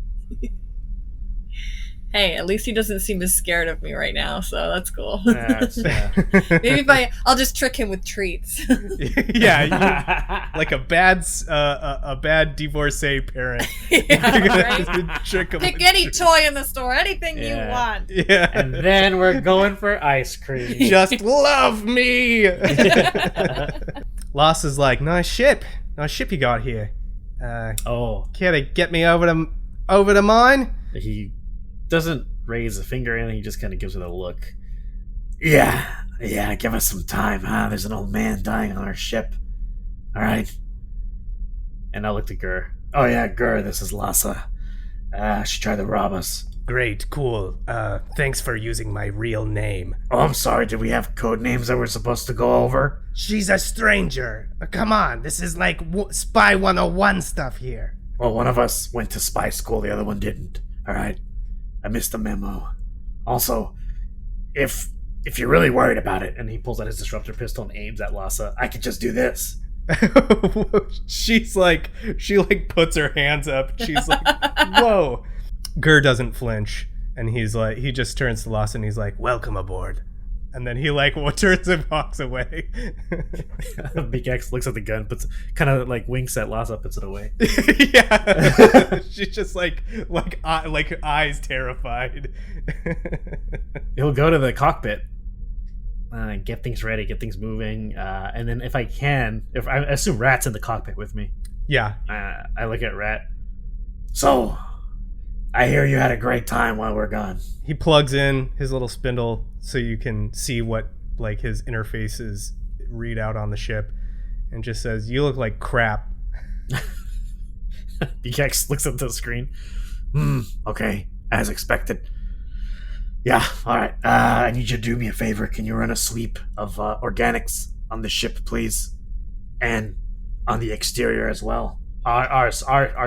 Hey, at least he doesn't seem as scared of me right now, so that's cool. Yeah. Maybe I'll just trick him with treats. Yeah, like a bad divorcee parent. Yeah, right? Trick him Pick with any treats. toy in the store, anything you Yeah. want. Yeah, And then we're going for ice cream. just love me. Loss is like, nice ship you got here. Care to get me over to mine? He doesn't raise a finger and he just kind of gives it a look. Yeah, give us some time, huh? There's an old man dying on our ship. All right. And I looked at Gur. Oh yeah, Gur, this is Lhasa. She tried to rob us. Great, cool. Thanks for using my real name. Oh, I'm sorry, did we have code names that we're supposed to go over? She's a stranger. Come on, this is like Spy 101 stuff here. Well, one of us went to spy school, the other one didn't. All right. I missed the memo. Also, if you're really worried about it, And he pulls out his disruptor pistol and aims at Lhasa. I could just do this. She puts her hands up. She's like, whoa. Gur doesn't flinch, and he just turns to Lhasa and he's like, welcome aboard. And then he turns and walks away. Beegax looks at the gun, but kind of like winks at Lhasa, puts it away. Yeah. She's just like eyes terrified. He'll go to the cockpit, get things ready, get things moving, and then if I assume Rat's in the cockpit with me. Yeah. I look at Rat. So, I hear you had a great time while we're gone. He plugs in his little spindle so you can see what his interfaces read out on the ship, and just says, you look like crap. Beegax looks at the screen. Okay, as expected. Yeah, alright. I need you to do me a favor. Can you run a sweep of organics on the ship, please? And on the exterior as well. Our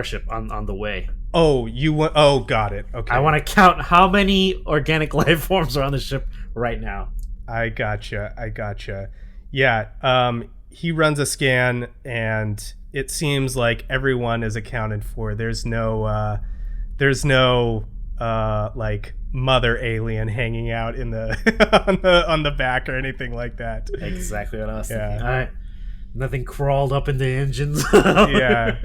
ship on the way. Oh, got it. Okay. I want to count how many organic life forms are on the ship right now. I gotcha. Yeah. He runs a scan, and it seems like everyone is accounted for. There's no mother alien hanging out in the on the back or anything like that. Exactly what I was Yeah. thinking. All right. Nothing crawled up in the engines. Yeah.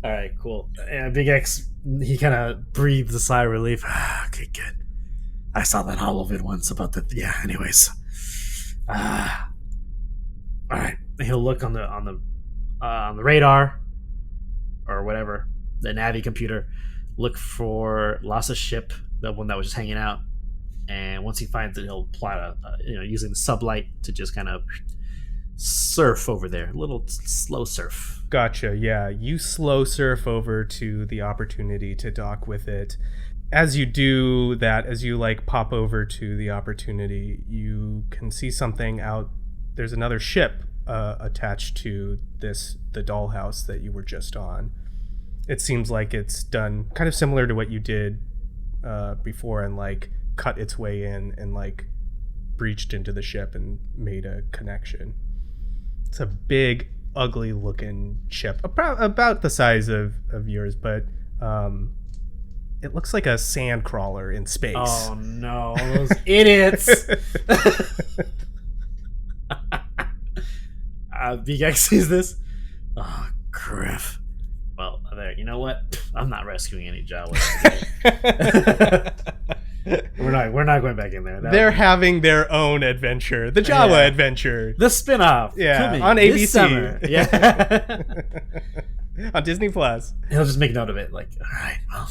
All right, cool. And Beegax, he kind of breathed a sigh of relief. Okay, good. I saw that holovid once about the... Yeah, anyways. Alright. He'll look on the radar or whatever, the Navi computer, look for Lasa's ship, the one that was just hanging out. And once he finds it, he'll plot using the sublight to just kind of surf over there, a little slow surf. Gotcha. Yeah, you slow surf over to the opportunity to dock with it. as you do that, as you like pop over to the opportunity, you can see something out. There's another ship attached to the dollhouse that you were just on. It seems like it's done kind of similar to what you did before, and like cut its way in and like breached into the ship and made a connection. It's a big, ugly looking ship, about the size of yours, but it looks like a sand crawler in space. Oh no, those idiots! Beegax sees this. Oh, crap. Well, there. You know what? I'm not rescuing any Jawas today. We're not going back in there. They're having their own adventure, the Jawa adventure, the spin-off. Yeah, on ABC. This summer. Yeah, on Disney Plus. He'll just make note of it. Like, all right, well,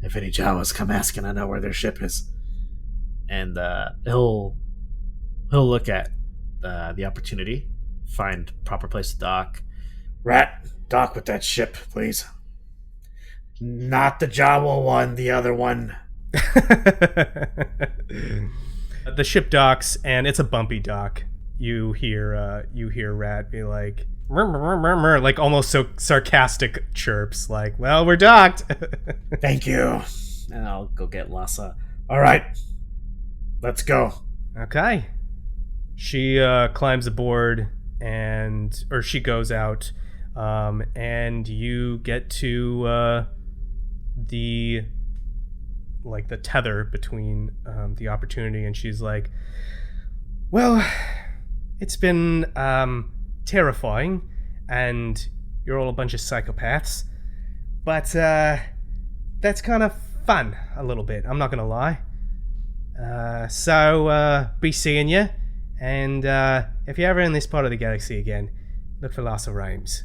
if any Jawas come asking, I know where their ship is, and he'll look at the opportunity, find proper place to dock. Rat, dock with that ship, please. Not the Jawa one, the other one. The ship docks, and it's a bumpy dock. You hear Rat be like, murmur, murmur, murmur, like almost so sarcastic chirps, like, well, we're docked. Thank you. And I'll go get Lhasa. All right, let's go. Okay. She climbs aboard, or she goes out, and you get to the tether between the opportunity, and she's like, well, it's been terrifying, and you're all a bunch of psychopaths, but that's kind of fun a little bit, I'm not gonna lie. So be seeing you, and if you're ever in this part of the galaxy again, look for Lhasa Rhymes.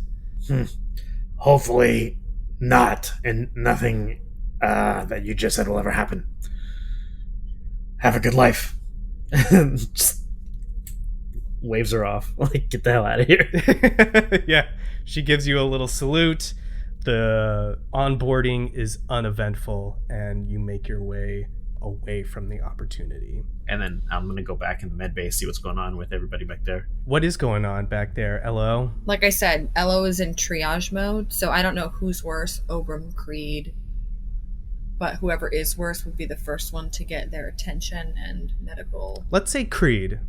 Hopefully not, and nothing that you just said will ever happen. Have a good life. Just waves her off. Like, get the hell out of here. Yeah, she gives you a little salute. The onboarding is uneventful, and you make your way away from the opportunity. And then I'm going to go back in the med bay, see what's going on with everybody back there. What is going on back there, Elo? Like I said, Elo is in triage mode, so I don't know who's worse, Obram, Creed. But whoever is worse would be the first one to get their attention and medical. Let's say Creed,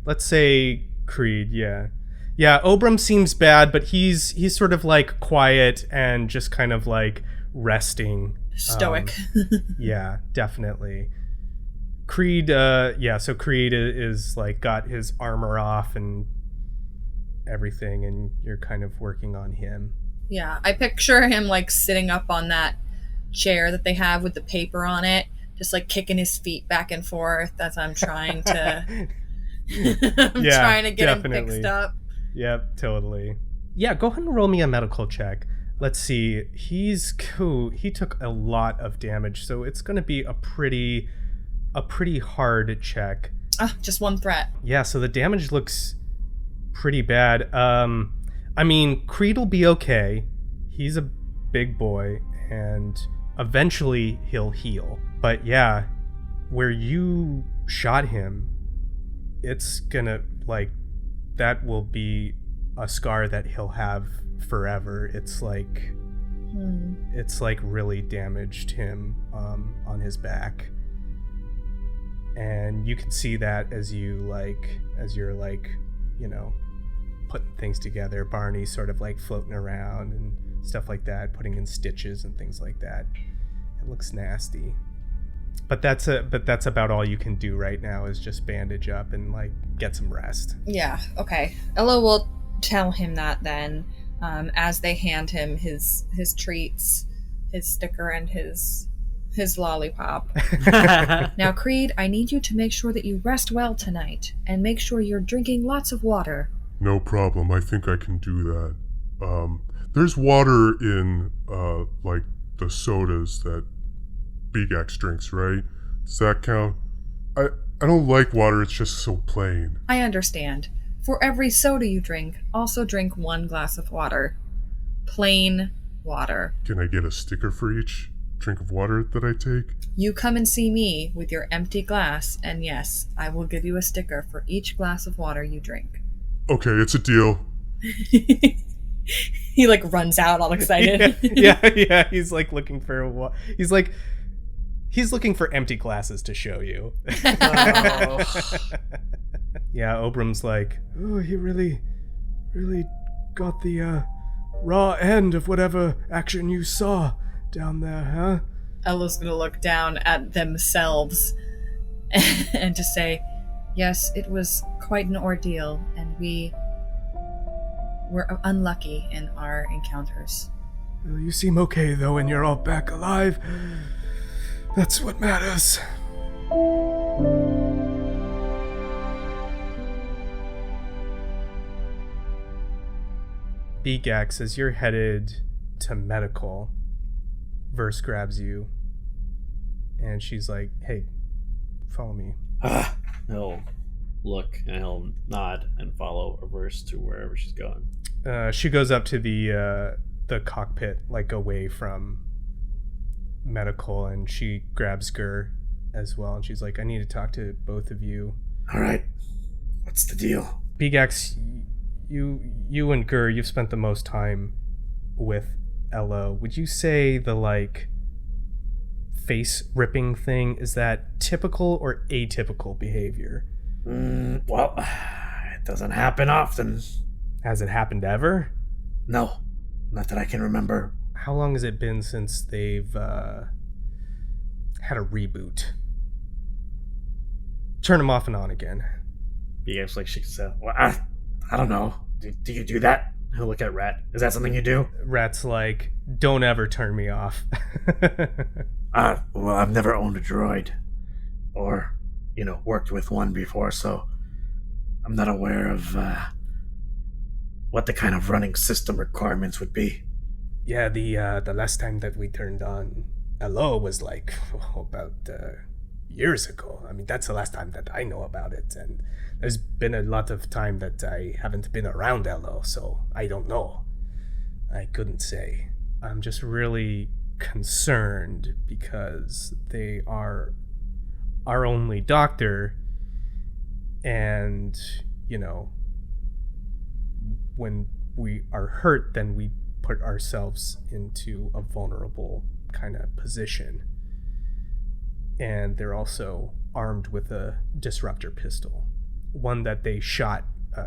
yeah. Yeah, Obram seems bad, but he's sort of like quiet and just kind of like resting. Stoic. Yeah, definitely. Creed, so Creed is like got his armor off and everything, and you're kind of working on him. Yeah, I picture him like sitting up on that chair that they have with the paper on it, just like kicking his feet back and forth as I'm trying to trying to get him fixed up. Yep, totally. Yeah, go ahead and roll me a medical check. Let's see. He's cool. He took a lot of damage, so it's going to be a pretty hard check. Just one threat. Yeah, so the damage looks pretty bad. I mean, Creed will be okay. He's a big boy, and eventually he'll heal. But yeah, where you shot him, it's gonna, like, that will be a scar that he'll have forever. It's like really damaged him on his back. And you can see that as you're putting things together. Barney's sort of like floating around and stuff like that, putting in stitches and things like that. It looks nasty. But that's about all you can do right now, is just bandage up and like get some rest. Yeah, okay. Ella will tell him that then, as they hand him his treats, his sticker and his lollipop. Now, Creed, I need you to make sure that you rest well tonight, and make sure you're drinking lots of water. No problem. I think I can do that. There's water in, like, the sodas that Beegax drinks, right? Does that count? I don't like water, it's just so plain. I understand. For every soda you drink, also drink 1 glass of water. Plain water. Can I get a sticker for each drink of water that I take? You come and see me with your empty glass, and yes, I will give you a sticker for each glass of water you drink. Okay, it's a deal. He like runs out all excited. Yeah. He's like looking for he's looking for empty glasses to show you. Yeah, Obram's like, oh, he really got the raw end of whatever action you saw down there, huh? Ella's gonna look down at themselves and just say, yes, it was quite an ordeal, and we were unlucky in our encounters. Well, you seem okay, though, and you're all back alive. That's what matters. Beegax, as you're headed to medical, Verse grabs you, and she's like, hey, follow me. He'll look and he'll nod and follow Verse to wherever she's going. She goes up to the cockpit, like away from medical, and she grabs Gur as well, and she's like, I need to talk to both of you. All right. What's the deal? Beegax, you and Gur, you've spent the most time with Elo. Would you say the like face ripping thing, is that typical or atypical behavior? Well, it doesn't happen often. Has it happened ever? No, not that I can remember. How long has it been since they've had a reboot? Turn them off and on again. Beegax like shakes his head. Well, I don't know. Do you do that? He'll look at Rat. Is that something you do? Rat's like, don't ever turn me off. Well, I've never owned a droid or, worked with one before, so I'm not aware of what the kind of running system requirements would be. Yeah, the last time that we turned on Elo was like about years ago. I mean, that's the last time that I know about it, and there's been a lot of time that I haven't been around Elo, so I don't know. I couldn't say. I'm just really concerned because they are our only doctor, and, when we are hurt, then we put ourselves into a vulnerable kind of position. And they're also armed with a disruptor pistol, one that they shot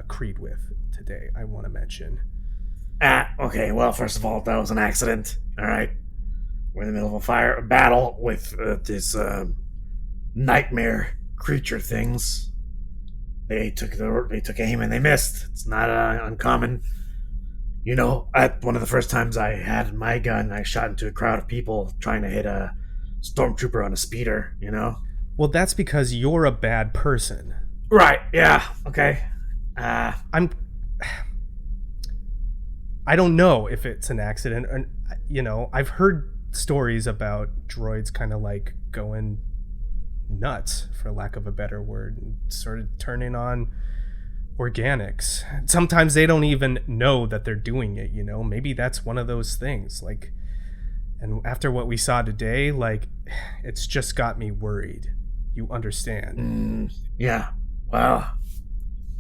Creed with today, I want to mention. Okay, well, first of all, that was an accident, all right? We're in the middle of a battle with these nightmare creature things. They took aim and they missed. It's not uncommon. At one of the first times I had my gun, I shot into a crowd of people trying to hit a stormtrooper on a speeder, Well, that's because you're a bad person. Right, yeah, okay. I don't know if it's an accident, or, I've heard stories about droids kind of like going nuts, for lack of a better word, and sort of turning on organics. Sometimes they don't even know that they're doing it, Maybe that's one of those things, like, and after what we saw today, like, it's just got me worried. You understand? Yeah, well,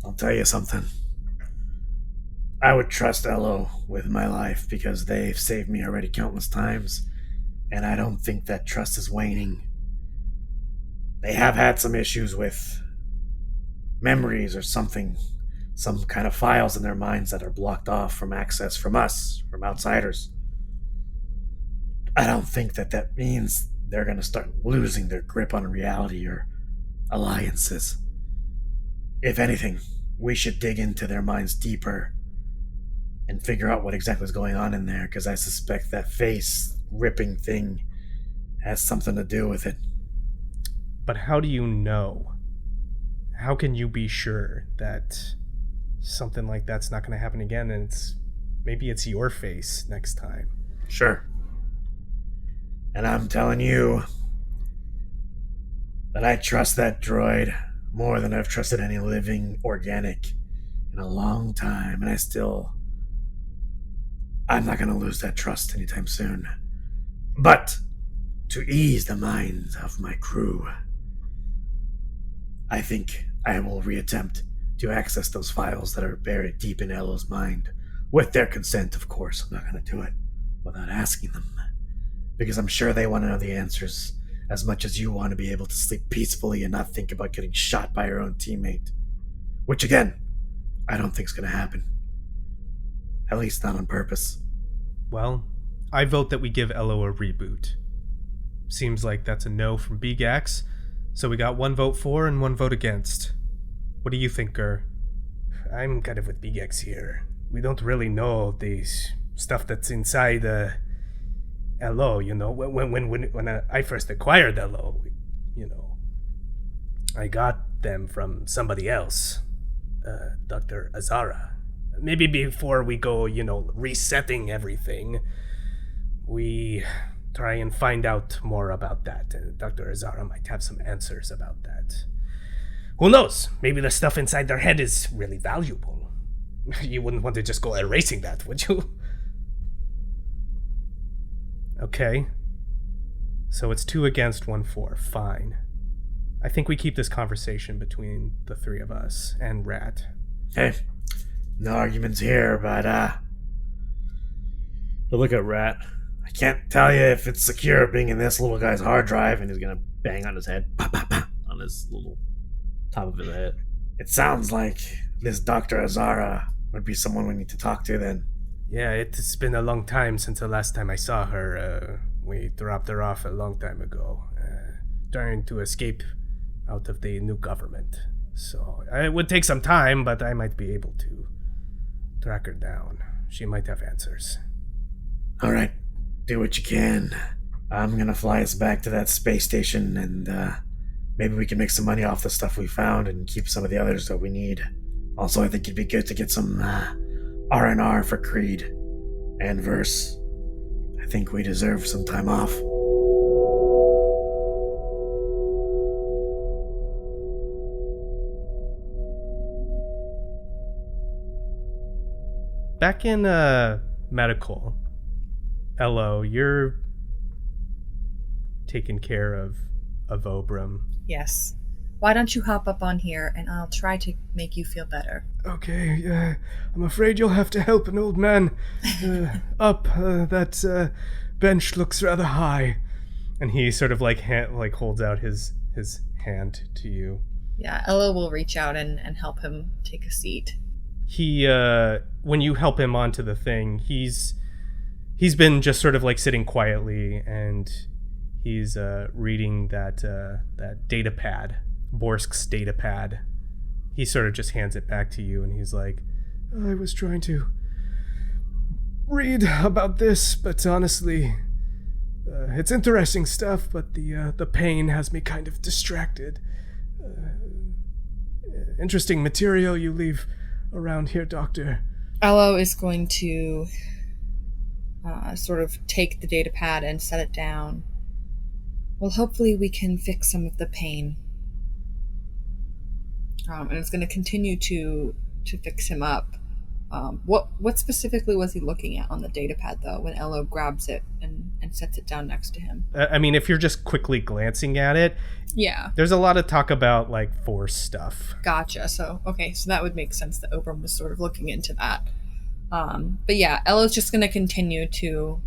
I'll tell you something. I would trust Elo with my life because they've saved me already countless times, and I don't think that trust is waning. They have had some issues with memories or something, some kind of files in their minds that are blocked off from access from us, from outsiders. I don't think that means they're going to start losing their grip on reality or alliances. If anything, we should dig into their minds deeper and figure out what exactly is going on in there, because I suspect that face-ripping thing has something to do with it. But how do you know? How can you be sure that something like that's not going to happen again, and maybe it's your face next time? Sure. And I'm telling you that I trust that droid more than I've trusted any living organic in a long time, and I'm not going to lose that trust anytime soon. But to ease the minds of my crew, I think I will reattempt to access those files that are buried deep in Elo's mind. With their consent, of course. I'm not going to do it without asking them. Because I'm sure they want to know the answers as much as you want to be able to sleep peacefully and not think about getting shot by your own teammate. Which, again, I don't think is going to happen. At least not on purpose. Well, I vote that we give Elo a reboot. Seems like that's a no from Beegax, so we got 1 vote for and 1 vote against. What do you think, Gur? I'm kind of with Beegax here. We don't really know the stuff that's inside Elo, you know. When I first acquired Elo, you know, I got them from somebody else, Dr. Azara. Maybe before we go, you know, resetting everything, we try and find out more about that. Dr. Azara might have some answers about that. Who knows? Maybe the stuff inside their head is really valuable. You wouldn't want to just go erasing that, would you? Okay. So it's 2 against, 1 for. Fine. I think we keep this conversation between the 3 of us and Rat. Hey, no arguments here, but Look at Rat. I can't tell you if it's secure being in this little guy's hard drive, and he's gonna Bang on his head. Bah, bah, bah, on his little top of his head. It sounds like this Dr. Azara would be someone we need to talk to then. Yeah, it's been a long time since the last time I saw her. We dropped her off a long time ago, trying to escape out of the new government. So it would take some time, but I might be able to track her down. She might have answers. All right, do what you can. I'm gonna fly us back to that space station, and maybe we can make some money off the stuff we found and keep some of the others that we need. Also, I think it'd be good to get some R&R for Creed and Verse. I think we deserve some time off. Back in medical, Elo, you're taking care of Obram. Yes. Why don't you hop up on here and I'll try to make you feel better. Okay, I'm afraid you'll have to help an old man up. That bench looks rather high. And he sort of like holds out his hand to you. Yeah, Elo will reach out and help him take a seat. He when you help him onto the thing, he's been just sort of like sitting quietly, and he's reading that data pad, Borsk's data pad. He sort of just hands it back to you, and he's like, I was trying to read about this, but honestly, it's interesting stuff, but the pain has me kind of distracted. Interesting material you leave around here, Doctor. Elo is going to sort of take the data pad and set it down. Well, hopefully we can fix some of the pain. And it's going to continue to fix him up. What specifically was he looking at on the data pad, though, when Elo grabs it and sets it down next to him? I mean, if you're just quickly glancing at it, yeah, there's a lot of talk about like Force stuff. Gotcha. So that would make sense that Obram was sort of looking into that. But yeah, Elo's just going to continue to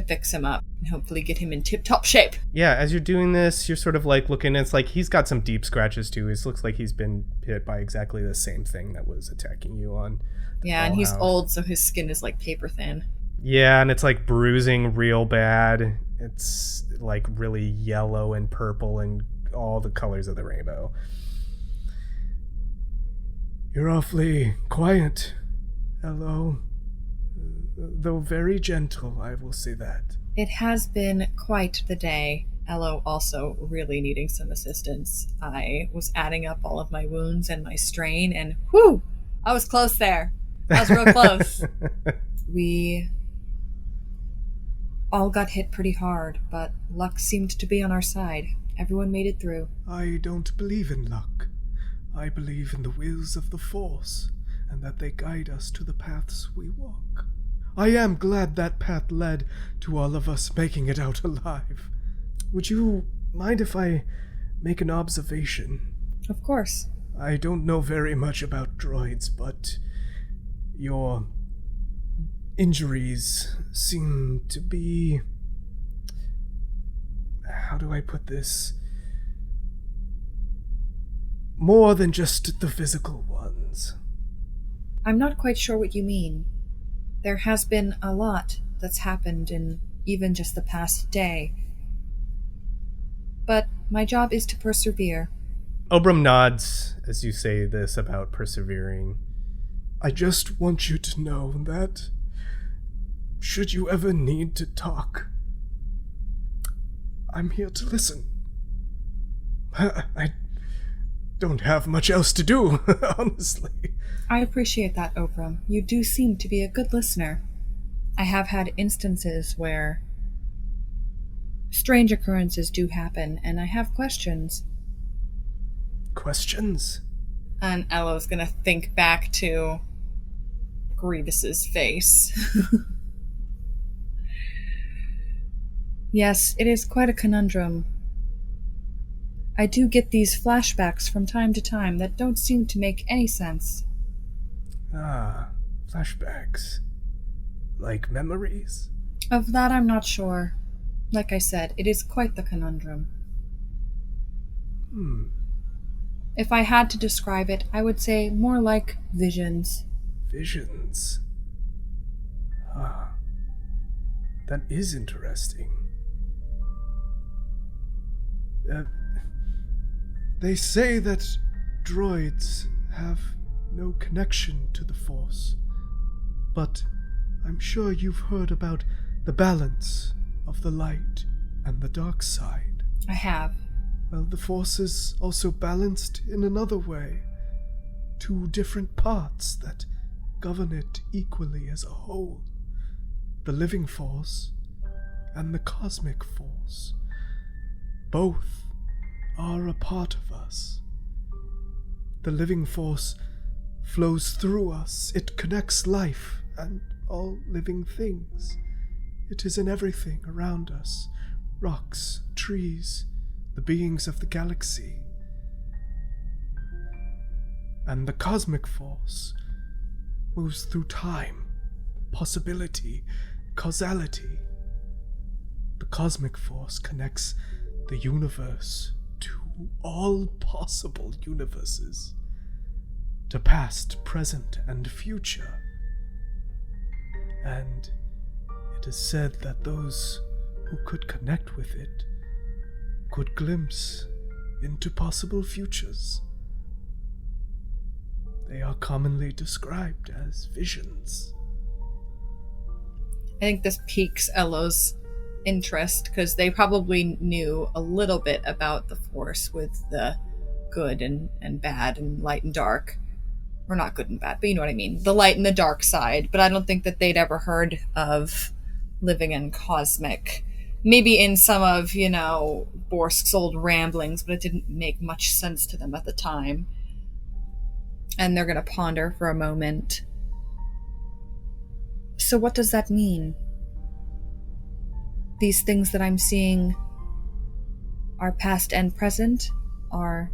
fix him up and hopefully get him in tip-top shape. Yeah, as you're doing this, you're sort of like looking, it's like he's got some deep scratches too. It looks like he's been hit by exactly the same thing that was attacking you on. Yeah, and he's old, so his skin is like paper thin. Yeah, and it's like bruising real bad. It's like really yellow and purple and all the colors of the rainbow. You're awfully quiet, Elo. Though very gentle, I will say that. It has been quite the day. Elo also really needing some assistance. I was adding up all of my wounds and my strain, and whew! I was close there. I was real close. We all got hit pretty hard, but luck seemed to be on our side. Everyone made it through. I don't believe in luck. I believe in the wills of the Force, and that they guide us to the paths we walk. I am glad that path led to all of us making it out alive. would you mind if I make an observation? Of course. I don't know very much about droids, but your injuries seem to be... How do I put this? More than just the physical ones. I'm not quite sure what you mean. There has been a lot that's happened in even just the past day. But my job is to persevere. Obram nods as you say this about persevering. I just want you to know that should you ever need to talk, I'm here to listen. I don't have much else to do, honestly. I appreciate that, Obram. You do seem to be a good listener. I have had instances where strange occurrences do happen, and I have questions. Questions? And Elo's gonna think back to Grievous's face. Yes, it is quite a conundrum. I do get these flashbacks from time to time that don't seem to make any sense. Ah, flashbacks. Like memories? Of that I'm not sure. Like I said, it is quite the conundrum. If I had to describe it, I would say more like visions. Visions? Ah, that is interesting. They say that droids have no connection to the Force, but I'm sure you've heard about the balance of the light and the dark side. I have. Well, the Force is also balanced in another way. Two different parts that govern it equally as a whole. The living Force and the cosmic Force. Both are a part of us. The living Force flows through us. It connects life and all living things. It is in everything around us. Rocks, trees, the beings of the galaxy. And the cosmic Force moves through time, possibility, causality. The cosmic Force connects the universe to all possible universes, to past, present, and future. And it is said that those who could connect with it could glimpse into possible futures. They are commonly described as visions. I think this piques Elo's interest, because they probably knew a little bit about the Force with the good and bad and light and dark. Or not good and bad, but you know what I mean. The light and the dark side. But I don't think that they'd ever heard of living and cosmic. Maybe in some of, Borsk's old ramblings, but it didn't make much sense to them at the time. And they're going to ponder for a moment. So what does that mean? These things that I'm seeing are past and present, are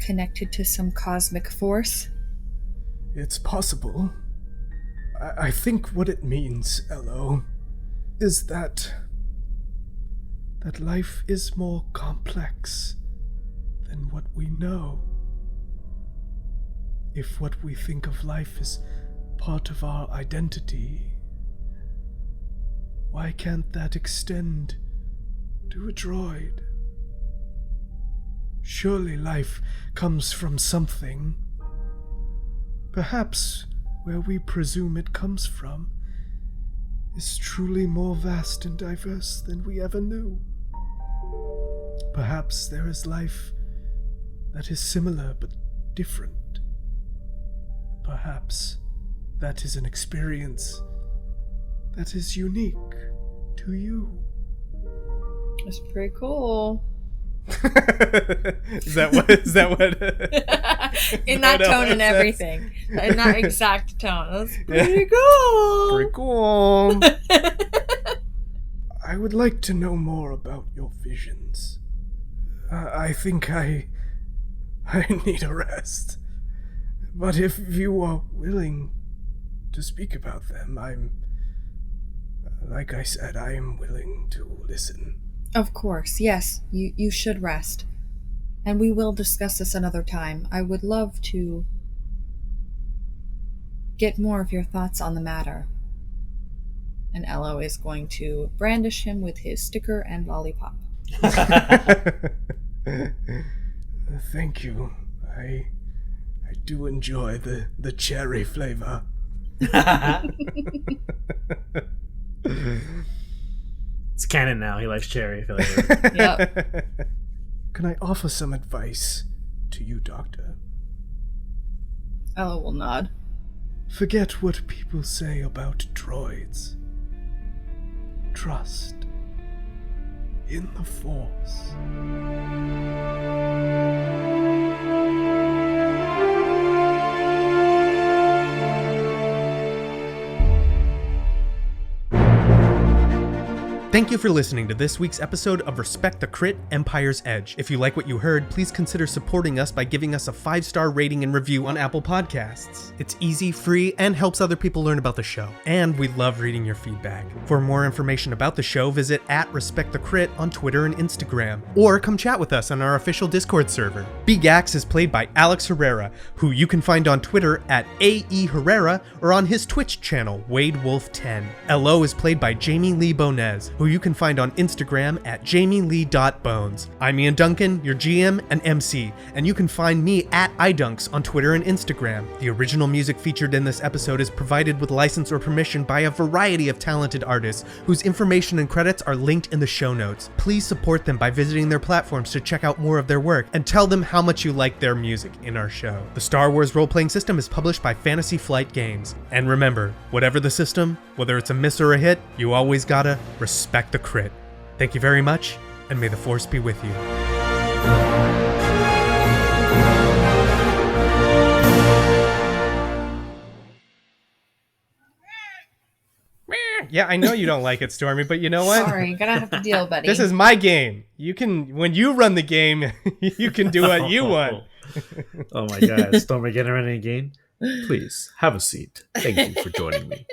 connected to some cosmic force? It's possible. I think what it means, Elo, is that life is more complex than what we know. If what we think of life is part of our identity, why can't that extend to a droid? Surely life comes from something. Perhaps where we presume it comes from is truly more vast and diverse than we ever knew. Perhaps there is life that is similar but different. Perhaps that is an experience that is unique to you. That's pretty cool. Is that what in that tone and everything. In that exact tone. That's pretty cool. Pretty cool. I I would like to know more about your visions. I think I need a rest. But if you are willing to speak about them, like I said, I am willing to listen. Of course, yes, you should rest. And we will discuss this another time. I would love to get more of your thoughts on the matter. And Elo is going to brandish him with his sticker and lollipop. Thank you. I do enjoy the cherry flavor. It's canon now. He likes cherry flavor. Yep. Can I offer some advice to you, Doctor? Elo will nod. Forget what people say about droids. Trust in the Force. Thank you for listening to this week's episode of Respect the Crit Empire's Edge. If you like what you heard, please consider supporting us by giving us a 5-star rating and review on Apple Podcasts. It's easy, free, and helps other people learn about the show. And we love reading your feedback. For more information about the show, visit @RespectTheCrit on Twitter and Instagram, or come chat with us on our official Discord server. Beegax is played by Alex Herrera, who you can find on Twitter @AEHerrera or on his Twitch channel, WadeWolf10. Elo is played by Jamie Lee-Bonés, who you can find on Instagram @jamielee.bones. I'm Ian Duncan, your GM and MC, and you can find me @idunks on Twitter and Instagram. The original music featured in this episode is provided with license or permission by a variety of talented artists, whose information and credits are linked in the show notes. Please support them by visiting their platforms to check out more of their work, and tell them how much you like their music in our show. The Star Wars role-playing system is published by Fantasy Flight Games. And remember, whatever the system, whether it's a miss or a hit, you always gotta respect the crit. Thank you very much, and may the Force be with you. Yeah, I know you don't like it, Stormy, but you know what? Sorry, gonna have to deal, buddy. This is my game. You can, when you run the game, you can do what you want. Oh my god, Stormy getting ready again? Please, have a seat. Thank you for joining me.